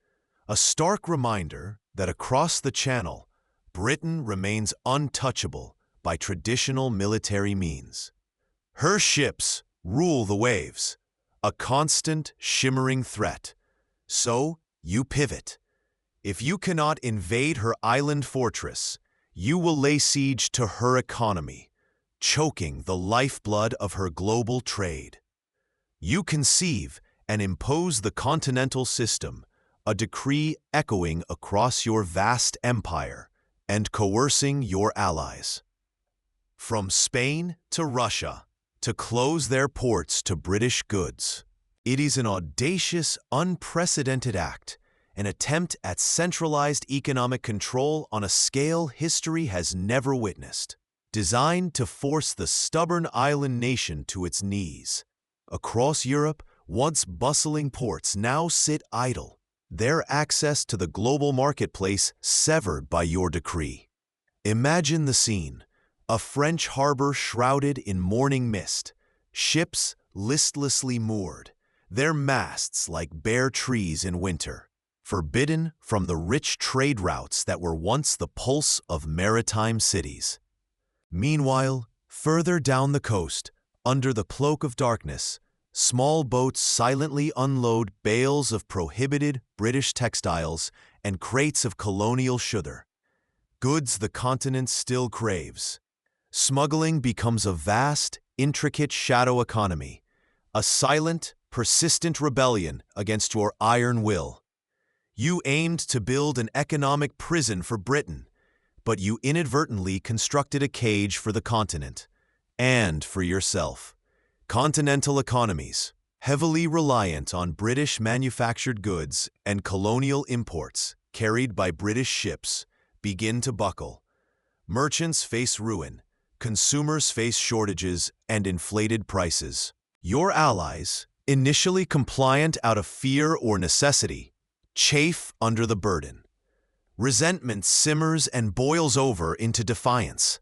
Speaker 1: a stark reminder that across the Channel, Britain remains untouchable by traditional military means. Her ships rule the waves, a constant, shimmering threat. So, you pivot. If you cannot invade her island fortress, you will lay siege to her economy, choking the lifeblood of her global trade. You conceive and impose the continental system, a decree echoing across your vast empire and coercing your allies. From Spain to Russia, to close their ports to British goods. It is an audacious, unprecedented act, an attempt at centralized economic control on a scale history has never witnessed, designed to force the stubborn island nation to its knees. Across Europe, once bustling ports now sit idle, their access to the global marketplace severed by your decree. Imagine the scene, a French harbor shrouded in morning mist, ships listlessly moored, their masts like bare trees in winter, forbidden from the rich trade routes that were once the pulse of maritime cities. Meanwhile, further down the coast, under the cloak of darkness, small boats silently unload bales of prohibited British textiles and crates of colonial sugar, goods the continent still craves. Smuggling becomes a vast, intricate shadow economy, a silent, persistent rebellion against your iron will. You aimed to build an economic prison for Britain, but you inadvertently constructed a cage for the continent, and for yourself. Continental economies, heavily reliant on British manufactured goods and colonial imports carried by British ships, begin to buckle. Merchants face ruin, consumers face shortages and inflated prices. Your allies, initially compliant out of fear or necessity, chafe under the burden. Resentment simmers and boils over into defiance.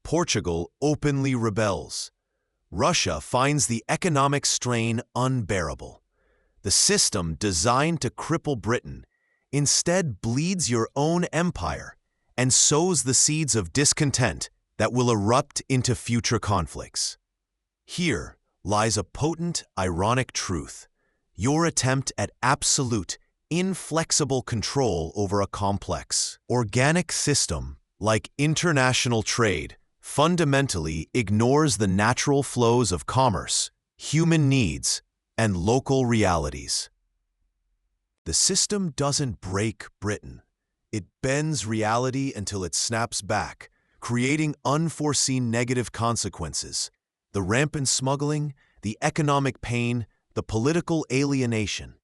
Speaker 1: Portugal openly rebels. Russia finds the economic strain unbearable. The system designed to cripple Britain instead bleeds your own empire and sows the seeds of discontent that will erupt into future conflicts. Here lies a potent, ironic truth. Your attempt at absolute, inflexible control over a complex, organic system like international trade fundamentally ignores the natural flows of commerce, human needs, and local realities. The system doesn't break Britain. It bends reality until it snaps back, creating unforeseen negative consequences. The rampant smuggling, the economic pain, the political alienation.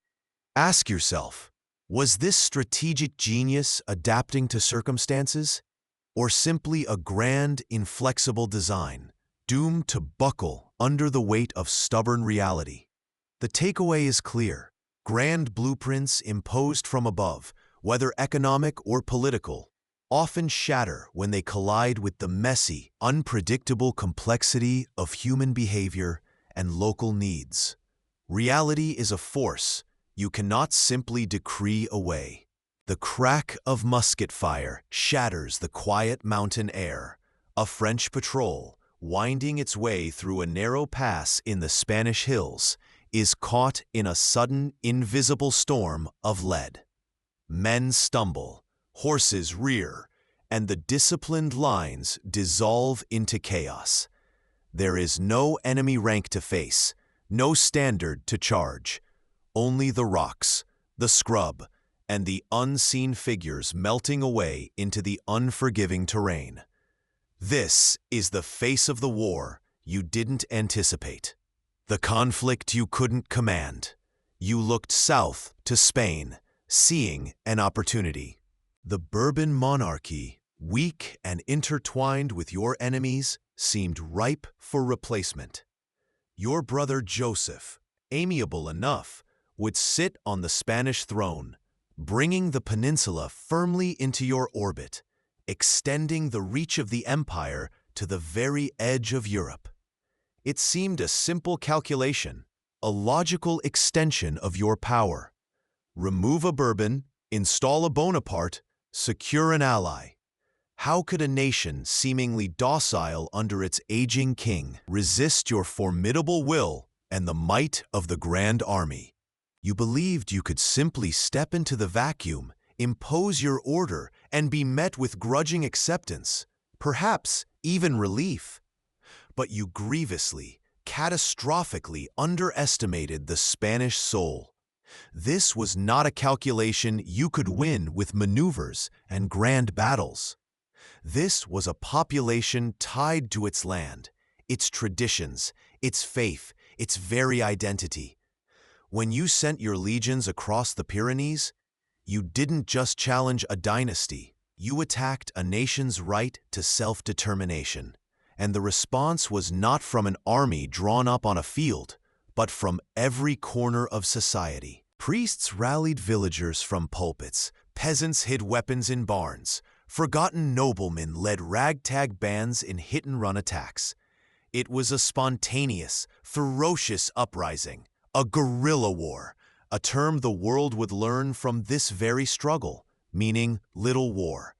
Speaker 1: Ask yourself, was this strategic genius adapting to circumstances, or simply a grand, inflexible design, doomed to buckle under the weight of stubborn reality? The takeaway is clear. Grand blueprints imposed from above, whether economic or political, often shatter when they collide with the messy, unpredictable complexity of human behavior and local needs. Reality is a force you cannot simply decree away. The crack of musket fire shatters the quiet mountain air. A French patrol, winding its way through a narrow pass in the Spanish hills, is caught in a sudden, invisible storm of lead. Men stumble, horses rear, and the disciplined lines dissolve into chaos. There is no enemy rank to face, no standard to charge, only the rocks, the scrub, and the unseen figures melting away into the unforgiving terrain. This is the face of the war you didn't anticipate, the conflict you couldn't command. You looked south to Spain, seeing an opportunity. The Bourbon monarchy, weak and intertwined with your enemies, seemed ripe for replacement. Your brother Joseph, amiable enough, would sit on the Spanish throne, bringing the peninsula firmly into your orbit, extending the reach of the empire to the very edge of Europe. It seemed a simple calculation, a logical extension of your power. Remove a Bourbon, install a Bonaparte, secure an ally. How could a nation seemingly docile under its aging king resist your formidable will and the might of the Grand Army? You believed you could simply step into the vacuum, impose your order, and be met with grudging acceptance, perhaps even relief. But you grievously, catastrophically underestimated the Spanish soul. This was not a calculation you could win with maneuvers and grand battles. This was a population tied to its land, its traditions, its faith, its very identity. When you sent your legions across the Pyrenees, you didn't just challenge a dynasty, you attacked a nation's right to self-determination. And the response was not from an army drawn up on a field, but from every corner of society. Priests rallied villagers from pulpits, peasants hid weapons in barns, forgotten noblemen led ragtag bands in hit-and-run attacks. It was a spontaneous, ferocious uprising, a guerrilla war, a term the world would learn from this very struggle, meaning little war.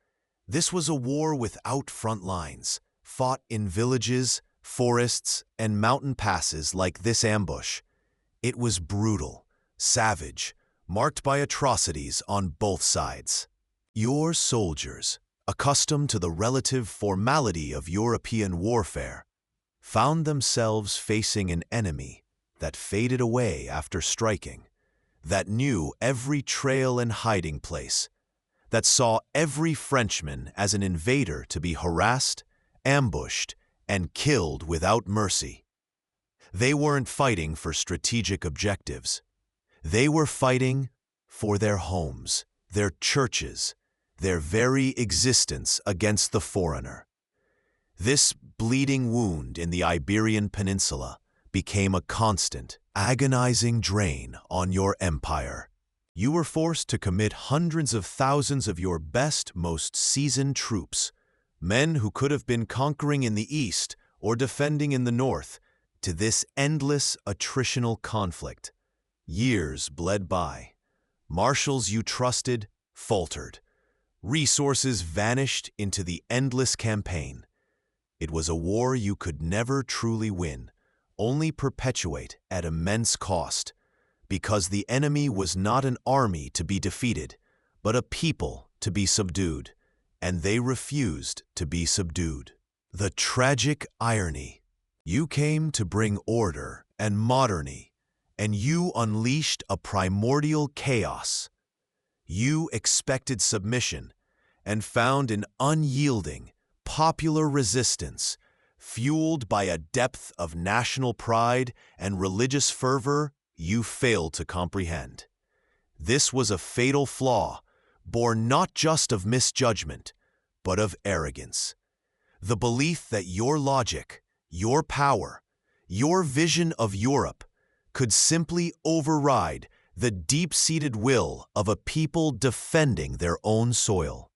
Speaker 1: This was a war without front lines, fought in villages, forests, and mountain passes like this ambush. It was brutal, savage, marked by atrocities on both sides. Your soldiers, accustomed to the relative formality of European warfare, found themselves facing an enemy that faded away after striking, that knew every trail and hiding place, that saw every Frenchman as an invader to be harassed, ambushed, and killed without mercy. They weren't fighting for strategic objectives. They were fighting for their homes, their churches, their very existence against the foreigner. This bleeding wound in the Iberian Peninsula became a constant, agonizing drain on your empire. You were forced to commit hundreds of thousands of your best, most seasoned troops, men who could have been conquering in the east or defending in the north, to this endless attritional conflict. Years bled by. Marshals you trusted faltered. Resources vanished into the endless campaign. It was a war you could never truly win, only perpetuate at immense cost, because the enemy was not an army to be defeated, but a people to be subdued, and they refused to be subdued. The tragic irony. You came to bring order and modernity, and you unleashed a primordial chaos. You expected submission and found an unyielding, popular resistance, fueled by a depth of national pride and religious fervor you failed to comprehend. This was a fatal flaw, born not just of misjudgment, but of arrogance. The belief that your logic, your power, your vision of Europe could simply override the deep-seated will of a people defending their own soil.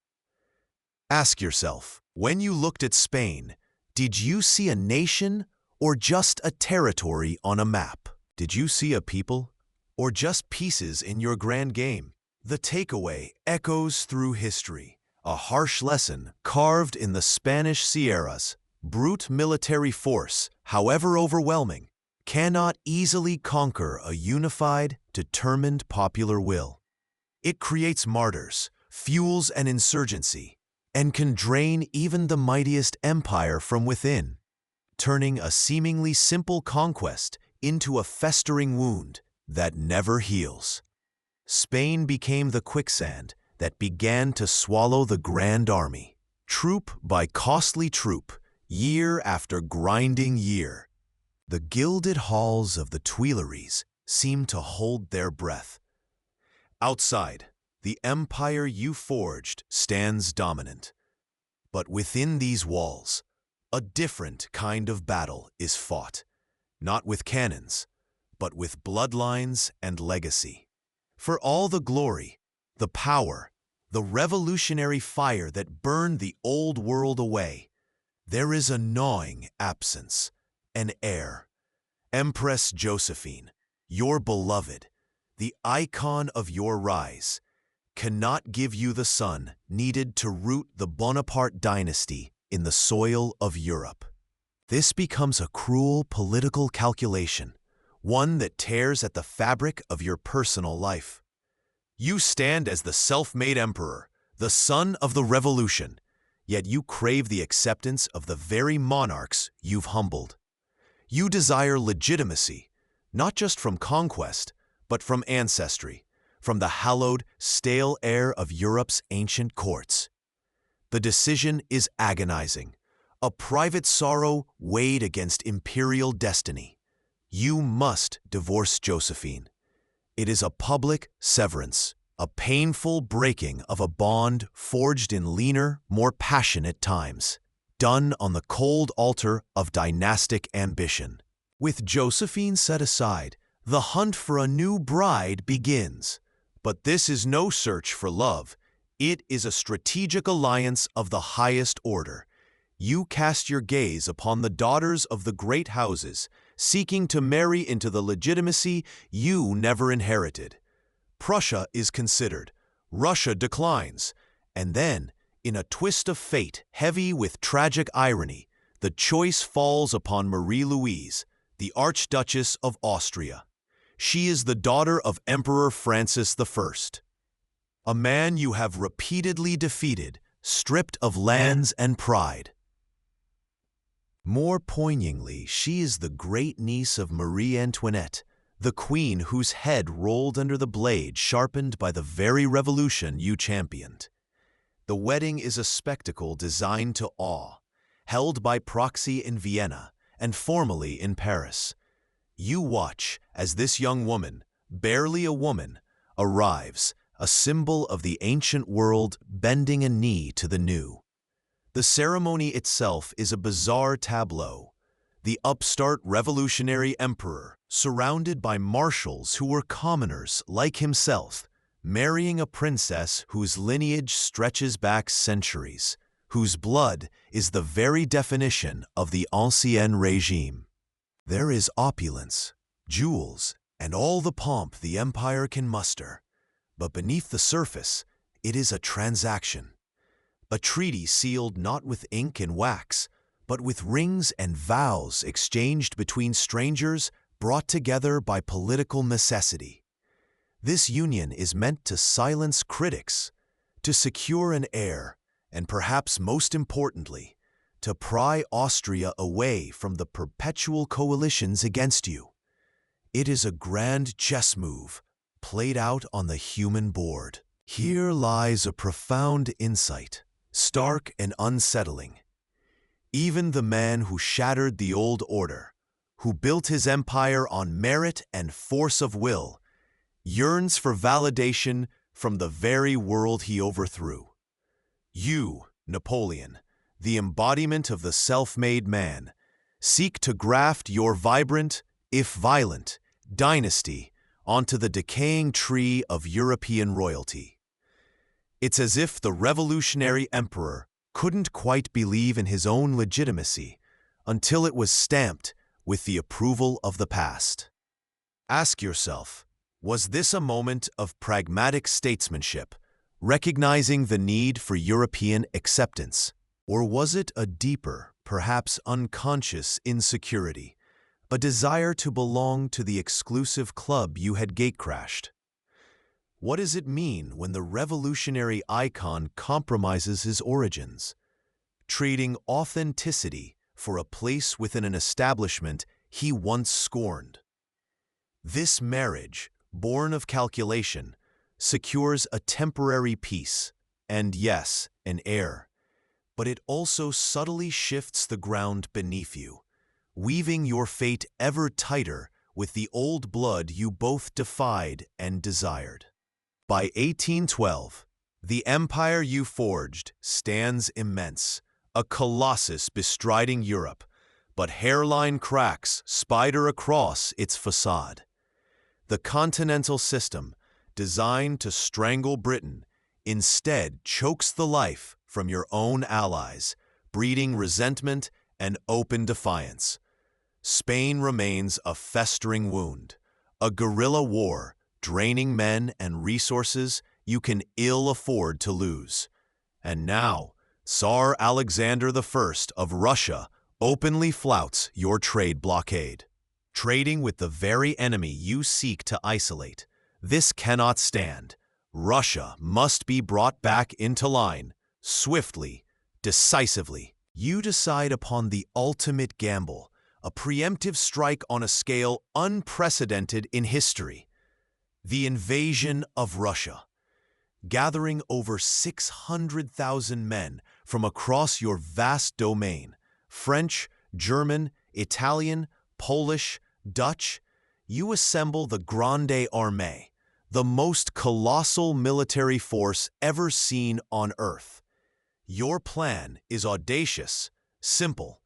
Speaker 1: Ask yourself, when you looked at Spain, did you see a nation or just a territory on a map? Did you see a people or just pieces in your grand game? The takeaway echoes through history, a harsh lesson carved in the Spanish Sierras. Brute military force, however overwhelming, cannot easily conquer a unified, determined popular will. It creates martyrs, fuels an insurgency, and can drain even the mightiest empire from within, turning a seemingly simple conquest into a festering wound that never heals. Spain became the quicksand that began to swallow the Grand Army, troop by costly troop, year after grinding year. The gilded halls of the Tuileries seemed to hold their breath. Outside, the empire you forged stands dominant. But within these walls, a different kind of battle is fought, not with cannons, but with bloodlines and legacy. For all the glory, the power, the revolutionary fire that burned the old world away, there is a gnawing absence, an heir. Empress Josephine, your beloved, the icon of your rise, cannot give you the sun needed to root the Bonaparte dynasty in the soil of Europe. This becomes a cruel political calculation, one that tears at the fabric of your personal life. You stand as the self-made emperor, the son of the revolution, yet you crave the acceptance of the very monarchs you've humbled. You desire legitimacy, not just from conquest, but from ancestry, from the hallowed, stale air of Europe's ancient courts. The decision is agonizing, a private sorrow weighed against imperial destiny. You must divorce Josephine. It is a public severance, a painful breaking of a bond forged in leaner, more passionate times, done on the cold altar of dynastic ambition. With Josephine set aside, the hunt for a new bride begins. But this is no search for love. It is a strategic alliance of the highest order. You cast your gaze upon the daughters of the great houses, seeking to marry into the legitimacy you never inherited. Prussia is considered, Russia declines, and then, in a twist of fate heavy with tragic irony, the choice falls upon Marie-Louise, the Archduchess of Austria. She is the daughter of Emperor Francis I, a man you have repeatedly defeated, stripped of lands and pride. More poignantly, she is the great niece of Marie Antoinette, the queen whose head rolled under the blade sharpened by the very revolution you championed. The wedding is a spectacle designed to awe, held by proxy in Vienna and formally in Paris. You watch as this young woman, barely a woman, arrives, a symbol of the ancient world bending a knee to the new. The ceremony itself is a bizarre tableau. The upstart revolutionary emperor, surrounded by marshals who were commoners like himself, marrying a princess whose lineage stretches back centuries, whose blood is the very definition of the ancien régime. There is opulence, jewels, and all the pomp the empire can muster. But beneath the surface, it is a transaction. A treaty sealed not with ink and wax, but with rings and vows exchanged between strangers brought together by political necessity. This union is meant to silence critics, to secure an heir, and perhaps most importantly, to pry Austria away from the perpetual coalitions against you. It is a grand chess move, played out on the human board. Here lies a profound insight, stark and unsettling. Even the man who shattered the old order, who built his empire on merit and force of will, yearns for validation from the very world he overthrew. You, Napoleon, the embodiment of the self-made man, seek to graft your vibrant, if violent, dynasty onto the decaying tree of European royalty. It's as if the revolutionary emperor couldn't quite believe in his own legitimacy until it was stamped with the approval of the past. Ask yourself, was this a moment of pragmatic statesmanship, recognizing the need for European acceptance? Or was it a deeper, perhaps unconscious insecurity, a desire to belong to the exclusive club you had gatecrashed? What does it mean when the revolutionary icon compromises his origins, trading authenticity for a place within an establishment he once scorned? This marriage, born of calculation, secures a temporary peace, and yes, an heir, but it also subtly shifts the ground beneath you, weaving your fate ever tighter with the old blood you both defied and desired. By 1812, the empire you forged stands immense, a colossus bestriding Europe, but hairline cracks spider across its facade. The continental system, designed to strangle Britain, instead chokes the life from your own allies, breeding resentment and open defiance. Spain remains a festering wound, a guerrilla war draining men and resources you can ill afford to lose. And now, Tsar Alexander I of Russia openly flouts your trade blockade. Trading with the very enemy you seek to isolate. This cannot stand. Russia must be brought back into line, swiftly, decisively. You decide upon the ultimate gamble, a preemptive strike on a scale unprecedented in history. The invasion of Russia. Gathering over 600,000 men from across your vast domain, French, German, Italian, Polish, Dutch, you assemble the Grande Armée, the most colossal military force ever seen on Earth. Your plan is audacious, simple.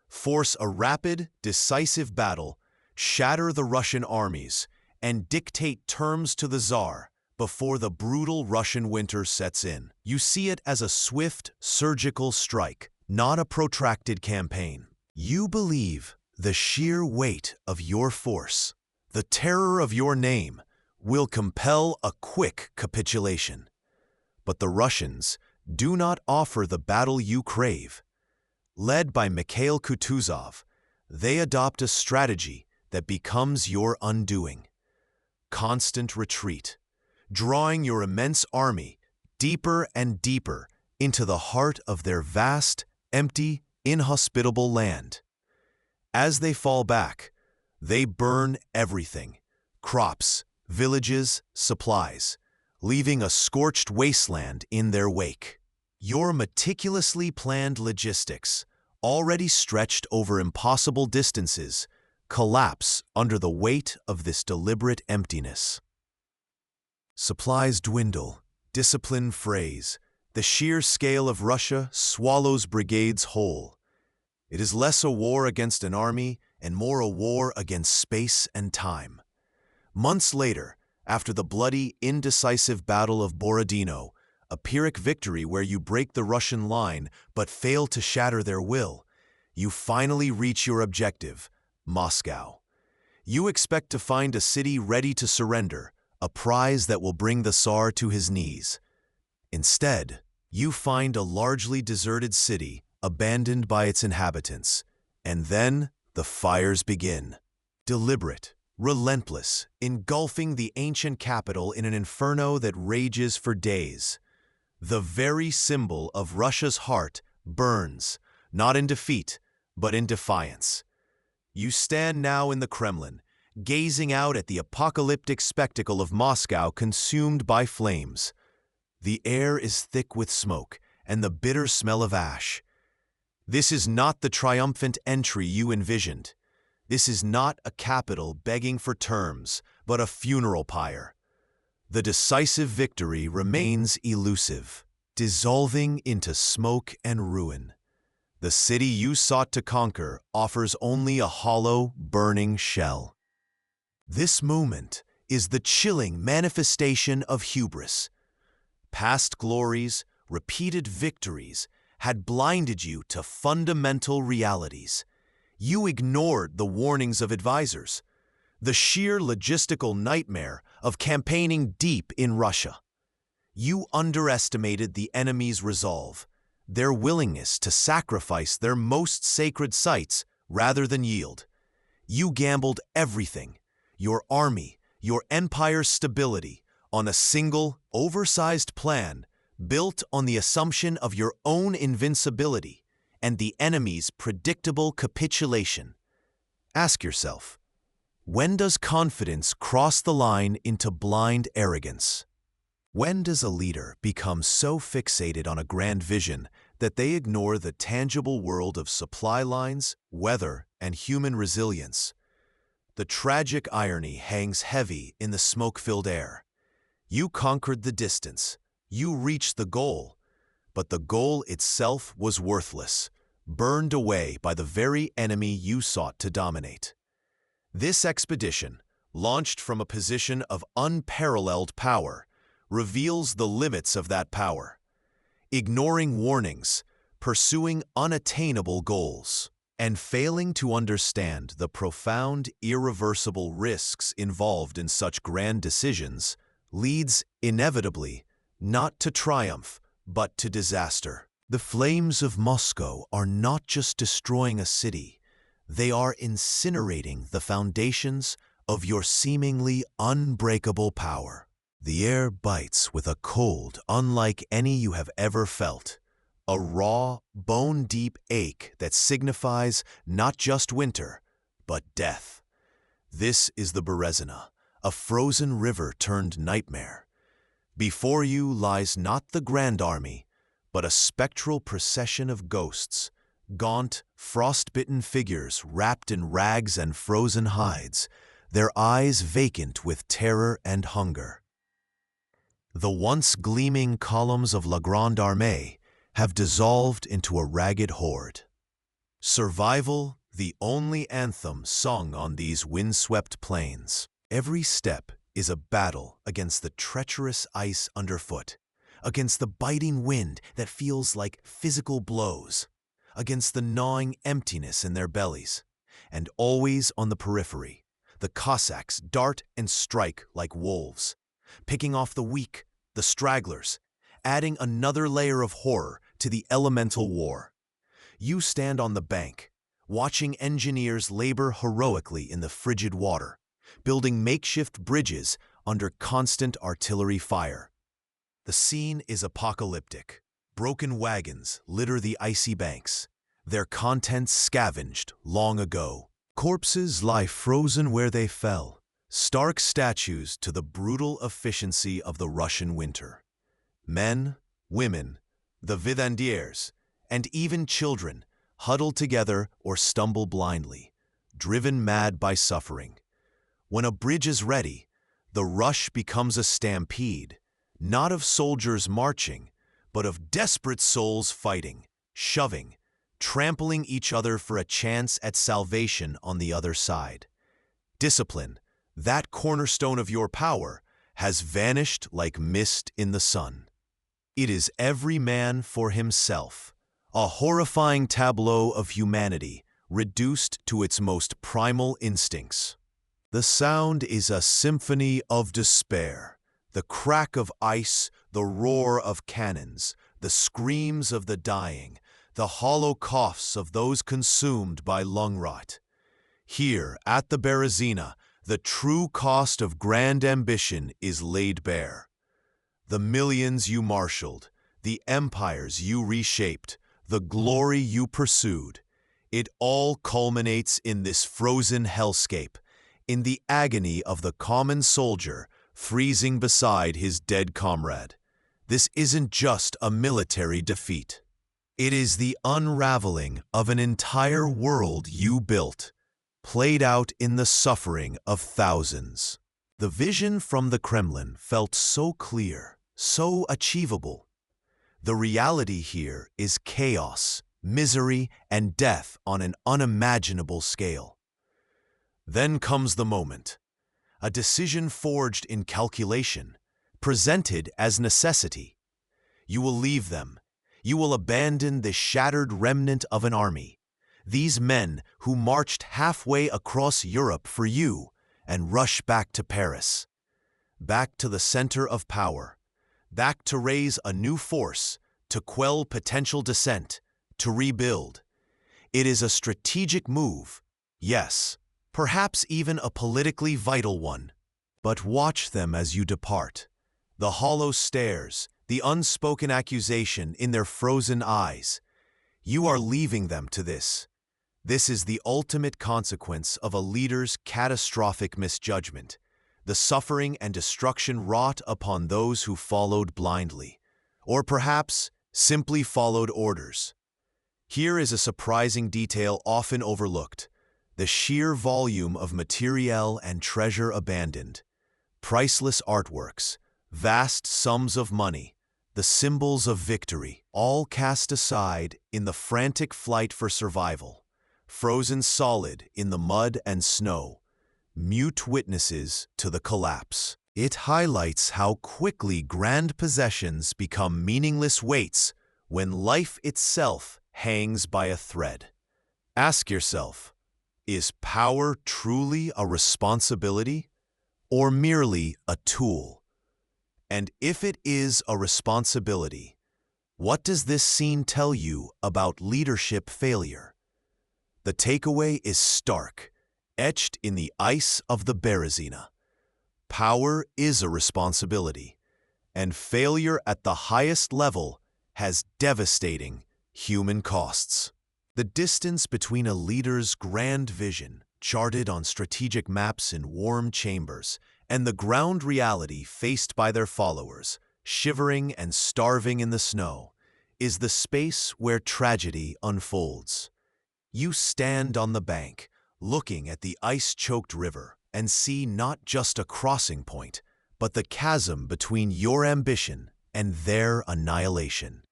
Speaker 1: Force a rapid, decisive battle, shatter the Russian armies, and dictate terms to the Tsar before the brutal Russian winter sets in. You see it as a swift, surgical strike, not a protracted campaign. You believe the sheer weight of your force, the terror of your name, will compel a quick capitulation. But the Russians do not offer the battle you crave. Led by Mikhail Kutuzov, they adopt a strategy that becomes your undoing. Constant retreat, drawing your immense army deeper and deeper into the heart of their vast, empty, inhospitable land. As they fall back, they burn everything: crops, villages, supplies, leaving a scorched wasteland in their wake. Your meticulously planned logistics, already stretched over impossible distances, collapse under the weight of this deliberate emptiness. Supplies dwindle, discipline frays, the sheer scale of Russia swallows brigades whole. It is less a war against an army and more a war against space and time. Months later, after the bloody, indecisive Battle of Borodino, a Pyrrhic victory where you break the Russian line but fail to shatter their will, you finally reach your objective, Moscow. You expect to find a city ready to surrender, a prize that will bring the Tsar to his knees. Instead, you find a largely deserted city, abandoned by its inhabitants. And then the fires begin. Deliberate, relentless, engulfing the ancient capital in an inferno that rages for days. The very symbol of Russia's heart burns, not in defeat, but in defiance. You stand now in the Kremlin, gazing out at the apocalyptic spectacle of Moscow consumed by flames. The air is thick with smoke and the bitter smell of ash. This is not the triumphant entry you envisioned. This is not a capital begging for terms, but a funeral pyre. The decisive victory remains elusive, dissolving into smoke and ruin. The city you sought to conquer offers only a hollow, burning shell. This moment is the chilling manifestation of hubris. Past glories, repeated victories, had blinded you to fundamental realities. You ignored the warnings of advisors, the sheer logistical nightmare of campaigning deep in Russia. You underestimated the enemy's resolve, their willingness to sacrifice their most sacred sites rather than yield. You gambled everything, your army, your empire's stability, on a single, oversized plan built on the assumption of your own invincibility and the enemy's predictable capitulation. Ask yourself, when does confidence cross the line into blind arrogance? When does a leader become so fixated on a grand vision that they ignore the tangible world of supply lines, weather, and human resilience? The tragic irony hangs heavy in the smoke-filled air. You conquered the distance, you reached the goal, but the goal itself was worthless, burned away by the very enemy you sought to dominate. This expedition, launched from a position of unparalleled power, reveals the limits of that power. Ignoring warnings, pursuing unattainable goals, and failing to understand the profound, irreversible risks involved in such grand decisions leads, inevitably, not to triumph, but to disaster. The flames of Moscow are not just destroying a city, they are incinerating the foundations of your seemingly unbreakable power. The air bites with a cold unlike any you have ever felt, a raw, bone-deep ache that signifies not just winter, but death. This is the Berezina, a frozen river turned nightmare. Before you lies not the Grand Army, but a spectral procession of ghosts, gaunt, frost-bitten figures wrapped in rags and frozen hides, their eyes vacant with terror and hunger. The once gleaming columns of La Grande Armée have dissolved into a ragged horde. Survival, the only anthem sung on these windswept plains. Every step is a battle against the treacherous ice underfoot, against the biting wind that feels like physical blows, against the gnawing emptiness in their bellies. And always on the periphery, the Cossacks dart and strike like wolves, picking off the weak, the stragglers, adding another layer of horror to the elemental war. You stand on the bank, watching engineers labor heroically in the frigid water, building makeshift bridges under constant artillery fire. The scene is apocalyptic. Broken wagons litter the icy banks, their contents scavenged long ago. Corpses lie frozen where they fell, stark statues to the brutal efficiency of the Russian winter. Men, women, the vivandières, and even children huddle together or stumble blindly, driven mad by suffering. When a bridge is ready, the rush becomes a stampede, not of soldiers marching, but of desperate souls fighting, shoving, trampling each other for a chance at salvation on the other side. Discipline, that cornerstone of your power, has vanished like mist in the sun. It is every man for himself, a horrifying tableau of humanity reduced to its most primal instincts. The sound is a symphony of despair, the crack of ice, the roar of cannons, the screams of the dying, the hollow coughs of those consumed by lung rot. Here, at the Berezina, the true cost of grand ambition is laid bare. The millions you marshaled, the empires you reshaped, the glory you pursued, it all culminates in this frozen hellscape, in the agony of the common soldier freezing beside his dead comrade. This isn't just a military defeat. It is the unraveling of an entire world you built, played out in the suffering of thousands. The vision from the Kremlin felt so clear, so achievable. The reality here is chaos, misery, and death on an unimaginable scale. Then comes the moment. A decision forged in calculation, presented as necessity. You will leave them. You will abandon the shattered remnant of an army. These men who marched halfway across Europe for you and rush back to Paris. Back to the center of power. Back to raise a new force, to quell potential dissent, to rebuild. It is a strategic move, yes, perhaps even a politically vital one. But watch them as you depart. The hollow stares, the unspoken accusation in their frozen eyes. You are leaving them to this. This is the ultimate consequence of a leader's catastrophic misjudgment, the suffering and destruction wrought upon those who followed blindly, or perhaps simply followed orders. Here is a surprising detail often overlooked: the sheer volume of materiel and treasure abandoned. Priceless artworks, vast sums of money, the symbols of victory, all cast aside in the frantic flight for survival, frozen solid in the mud and snow, mute witnesses to the collapse. It highlights how quickly grand possessions become meaningless weights when life itself hangs by a thread. Ask yourself, is power truly a responsibility or merely a tool? And if it is a responsibility, what does this scene tell you about leadership failure? The takeaway is stark, etched in the ice of the Berezina. Power is a responsibility, and failure at the highest level has devastating human costs. The distance between a leader's grand vision, charted on strategic maps in warm chambers, and the ground reality faced by their followers, shivering and starving in the snow, is the space where tragedy unfolds. You stand on the bank, looking at the ice-choked river, and see not just a crossing point, but the chasm between your ambition and their annihilation.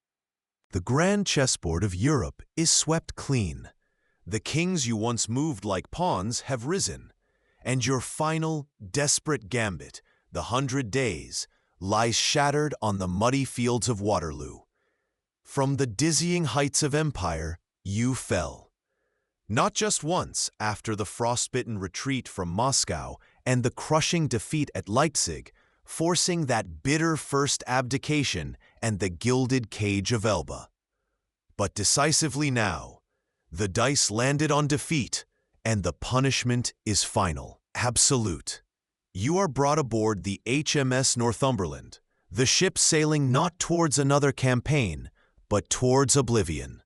Speaker 1: The grand chessboard of Europe is swept clean. The kings you once moved like pawns have risen, and your final, desperate gambit, the 100 Days, lies shattered on the muddy fields of Waterloo. From the dizzying heights of empire, you fell. Not just once after the frostbitten retreat from Moscow and the crushing defeat at Leipzig, forcing that bitter first abdication and the gilded cage of Elba. But decisively now, the dice landed on defeat, and the punishment is final, absolute. You are brought aboard the HMS Northumberland, the ship sailing not towards another campaign, but towards oblivion.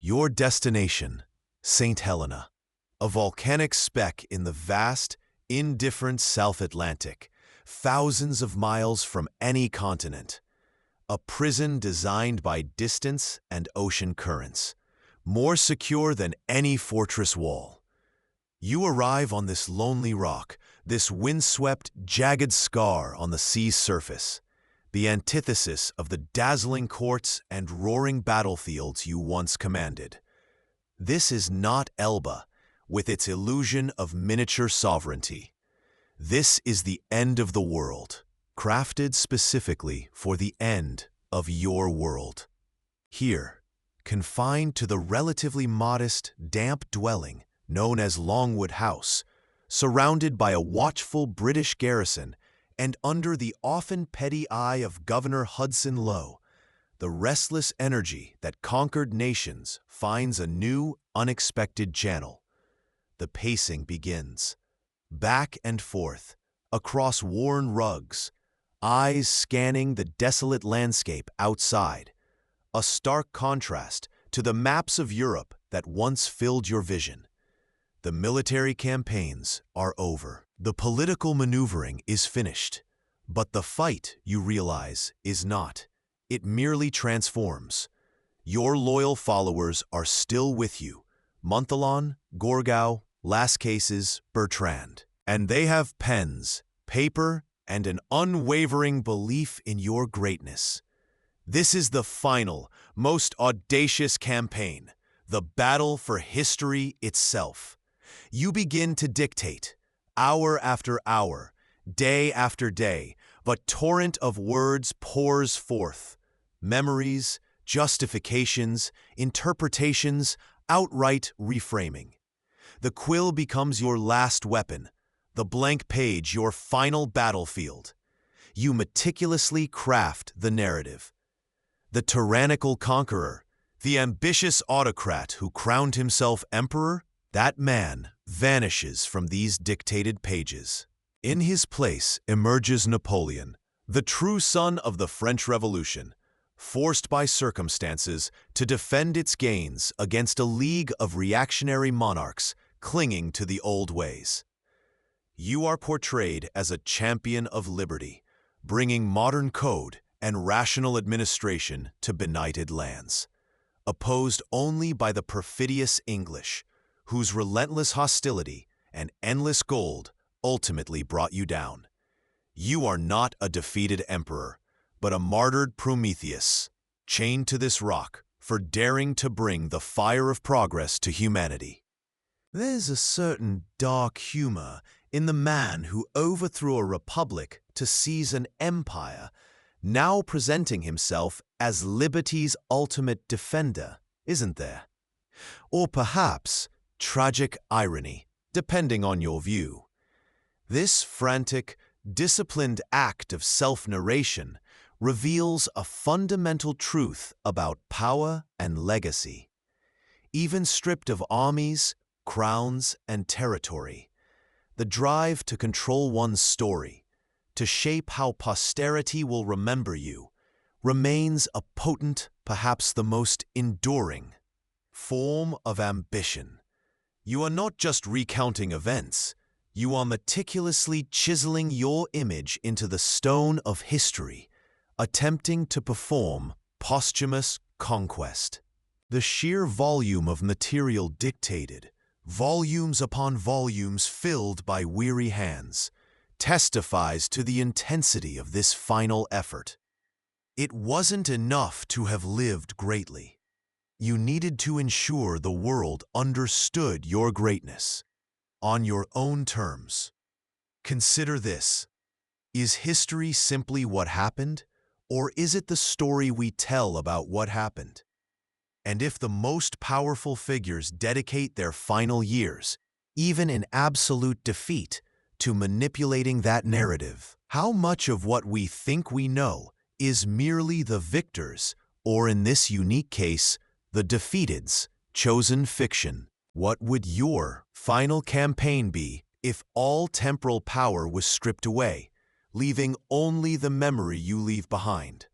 Speaker 1: Your destination, St. Helena, a volcanic speck in the vast, indifferent South Atlantic, thousands of miles from any continent. A prison designed by distance and ocean currents, more secure than any fortress wall. You arrive on this lonely rock, this windswept, jagged scar on the sea's surface, the antithesis of the dazzling courts and roaring battlefields you once commanded. This is not Elba, with its illusion of miniature sovereignty. This is the end of the world, crafted specifically for the end of your world. Here, confined to the relatively modest, damp dwelling known as Longwood House, surrounded by a watchful British garrison and under the often petty eye of Governor Hudson Lowe, the restless energy that conquered nations finds a new, unexpected channel. The pacing begins. Back and forth, across worn rugs, eyes scanning the desolate landscape outside, a stark contrast to the maps of Europe that once filled your vision. The military campaigns are over. The political maneuvering is finished. But the fight, you realize, is not. It merely transforms. Your loyal followers are still with you. Montholon, Gourgaud, Las Cases, Bertrand. And they have pens, paper, and an unwavering belief in your greatness. This is the final, most audacious campaign, the battle for history itself. You begin to dictate, hour after hour, day after day, a torrent of words pours forth. Memories, justifications, interpretations, outright reframing. The quill becomes your last weapon, the blank page your final battlefield. You meticulously craft the narrative. The tyrannical conqueror, the ambitious autocrat who crowned himself emperor, that man vanishes from these dictated pages. In his place emerges Napoleon, the true son of the French Revolution, forced by circumstances to defend its gains against a league of reactionary monarchs clinging to the old ways. You are portrayed as a champion of liberty, bringing modern code and rational administration to benighted lands, opposed only by the perfidious English, whose relentless hostility and endless gold ultimately brought you down. You are not a defeated emperor, but a martyred Prometheus, chained to this rock for daring to bring the fire of progress to humanity. There's a certain dark humor in the man who overthrew a republic to seize an empire, now presenting himself as liberty's ultimate defender, isn't there? Or perhaps tragic irony, depending on your view. This frantic, disciplined act of self-narration reveals a fundamental truth about power and legacy. Even stripped of armies, crowns, and territory, the drive to control one's story, to shape how posterity will remember you, remains a potent, perhaps the most enduring, form of ambition. You are not just recounting events, you are meticulously chiseling your image into the stone of history, attempting to perform posthumous conquest. The sheer volume of material dictated, volumes upon volumes filled by weary hands, testifies to the intensity of this final effort. It wasn't enough to have lived greatly. You needed to ensure the world understood your greatness, on your own terms. Consider this. Is history simply what happened, or is it the story we tell about what happened? And if the most powerful figures dedicate their final years, even in absolute defeat, to manipulating that narrative, how much of what we think we know is merely the victors', or in this unique case, the defeated's, chosen fiction? What would your final campaign be if all temporal power was stripped away, leaving only the memory you leave behind?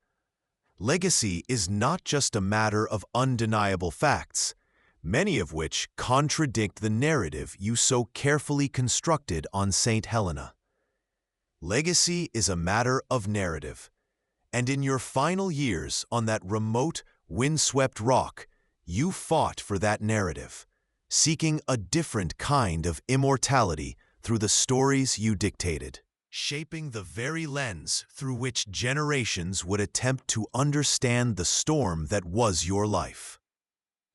Speaker 1: Legacy is not just a matter of undeniable facts, many of which contradict the narrative you so carefully constructed on St. Helena. Legacy is a matter of narrative, and in your final years on that remote, windswept rock, you fought for that narrative, seeking a different kind of immortality through the stories you dictated, shaping the very lens through which generations would attempt to understand the storm that was your life.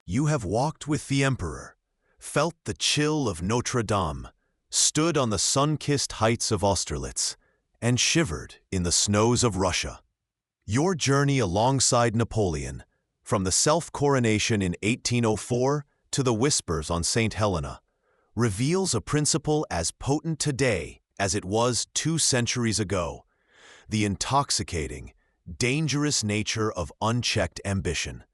Speaker 1: You have walked with the Emperor, felt the chill of Notre Dame, stood on the sun-kissed heights of Austerlitz, and shivered in the snows of Russia. Your journey alongside Napoleon, from the self-coronation in 1804 to the whispers on St. Helena, reveals a principle as potent today as it was 2 centuries ago: the intoxicating, dangerous nature of unchecked ambition.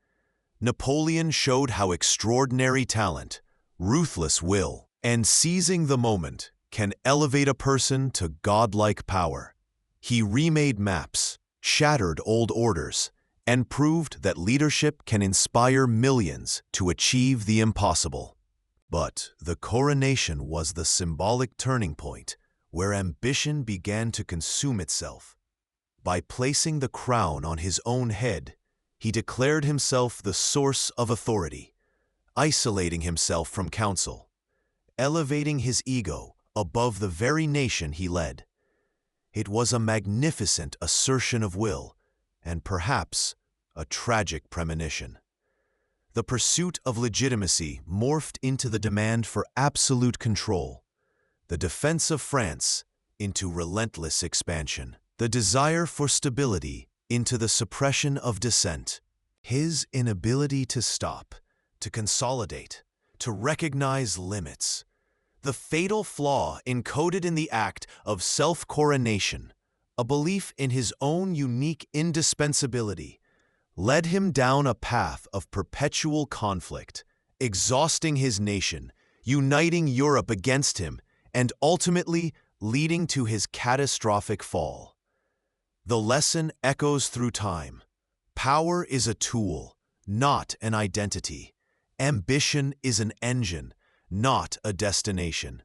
Speaker 1: Napoleon showed how extraordinary talent, ruthless will, and seizing the moment can elevate a person to godlike power. He remade maps, shattered old orders, and proved that leadership can inspire millions to achieve the impossible. But the coronation was the symbolic turning point where ambition began to consume itself. By placing the crown on his own head, he declared himself the source of authority, isolating himself from counsel, elevating his ego above the very nation he led. It was a magnificent assertion of will, and perhaps a tragic premonition. The pursuit of legitimacy morphed into the demand for absolute control, the defense of France into relentless expansion, the desire for stability into the suppression of dissent. His inability to stop, to consolidate, to recognize limits, the fatal flaw encoded in the act of self-coronation, a belief in his own unique indispensability, led him down a path of perpetual conflict, exhausting his nation, uniting Europe against him, and ultimately leading to his catastrophic fall. The lesson echoes through time. Power is a tool, not an identity. Ambition is an engine, not a destination.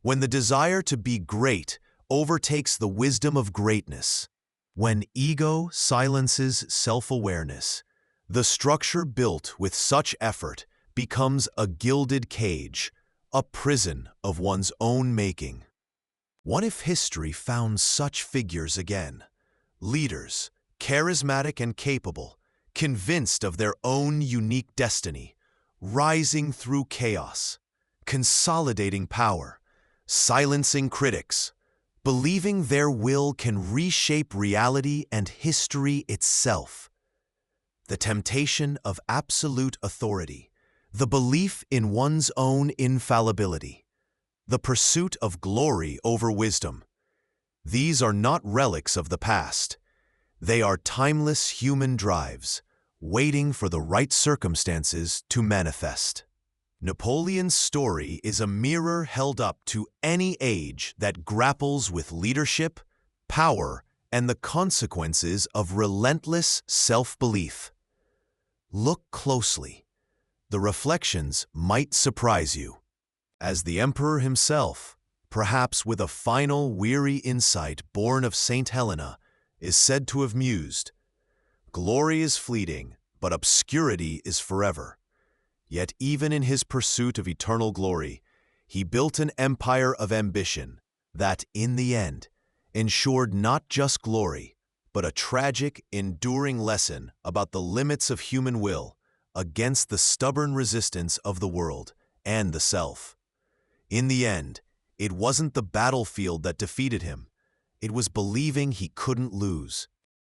Speaker 1: When the desire to be great overtakes the wisdom of greatness, when ego silences self-awareness, the structure built with such effort becomes a gilded cage, a prison of one's own making. What if history found such figures again? Leaders, charismatic and capable, convinced of their own unique destiny, rising through chaos, consolidating power, silencing critics, believing their will can reshape reality and history itself. The temptation of absolute authority, the belief in one's own infallibility, the pursuit of glory over wisdom. These are not relics of the past. They are timeless human drives, waiting for the right circumstances to manifest. Napoleon's story is a mirror held up to any age that grapples with leadership, power, and the consequences of relentless self-belief. Look closely. The reflections might surprise you. As the Emperor himself, perhaps with a final weary insight born of St. Helena, is said to have mused, "Glory is fleeting, but obscurity is forever." Yet even in his pursuit of eternal glory, he built an empire of ambition that, in the end, ensured not just glory, but a tragic, enduring lesson about the limits of human will against the stubborn resistance of the world and the self. In the end, it wasn't the battlefield that defeated him. It was believing he couldn't lose.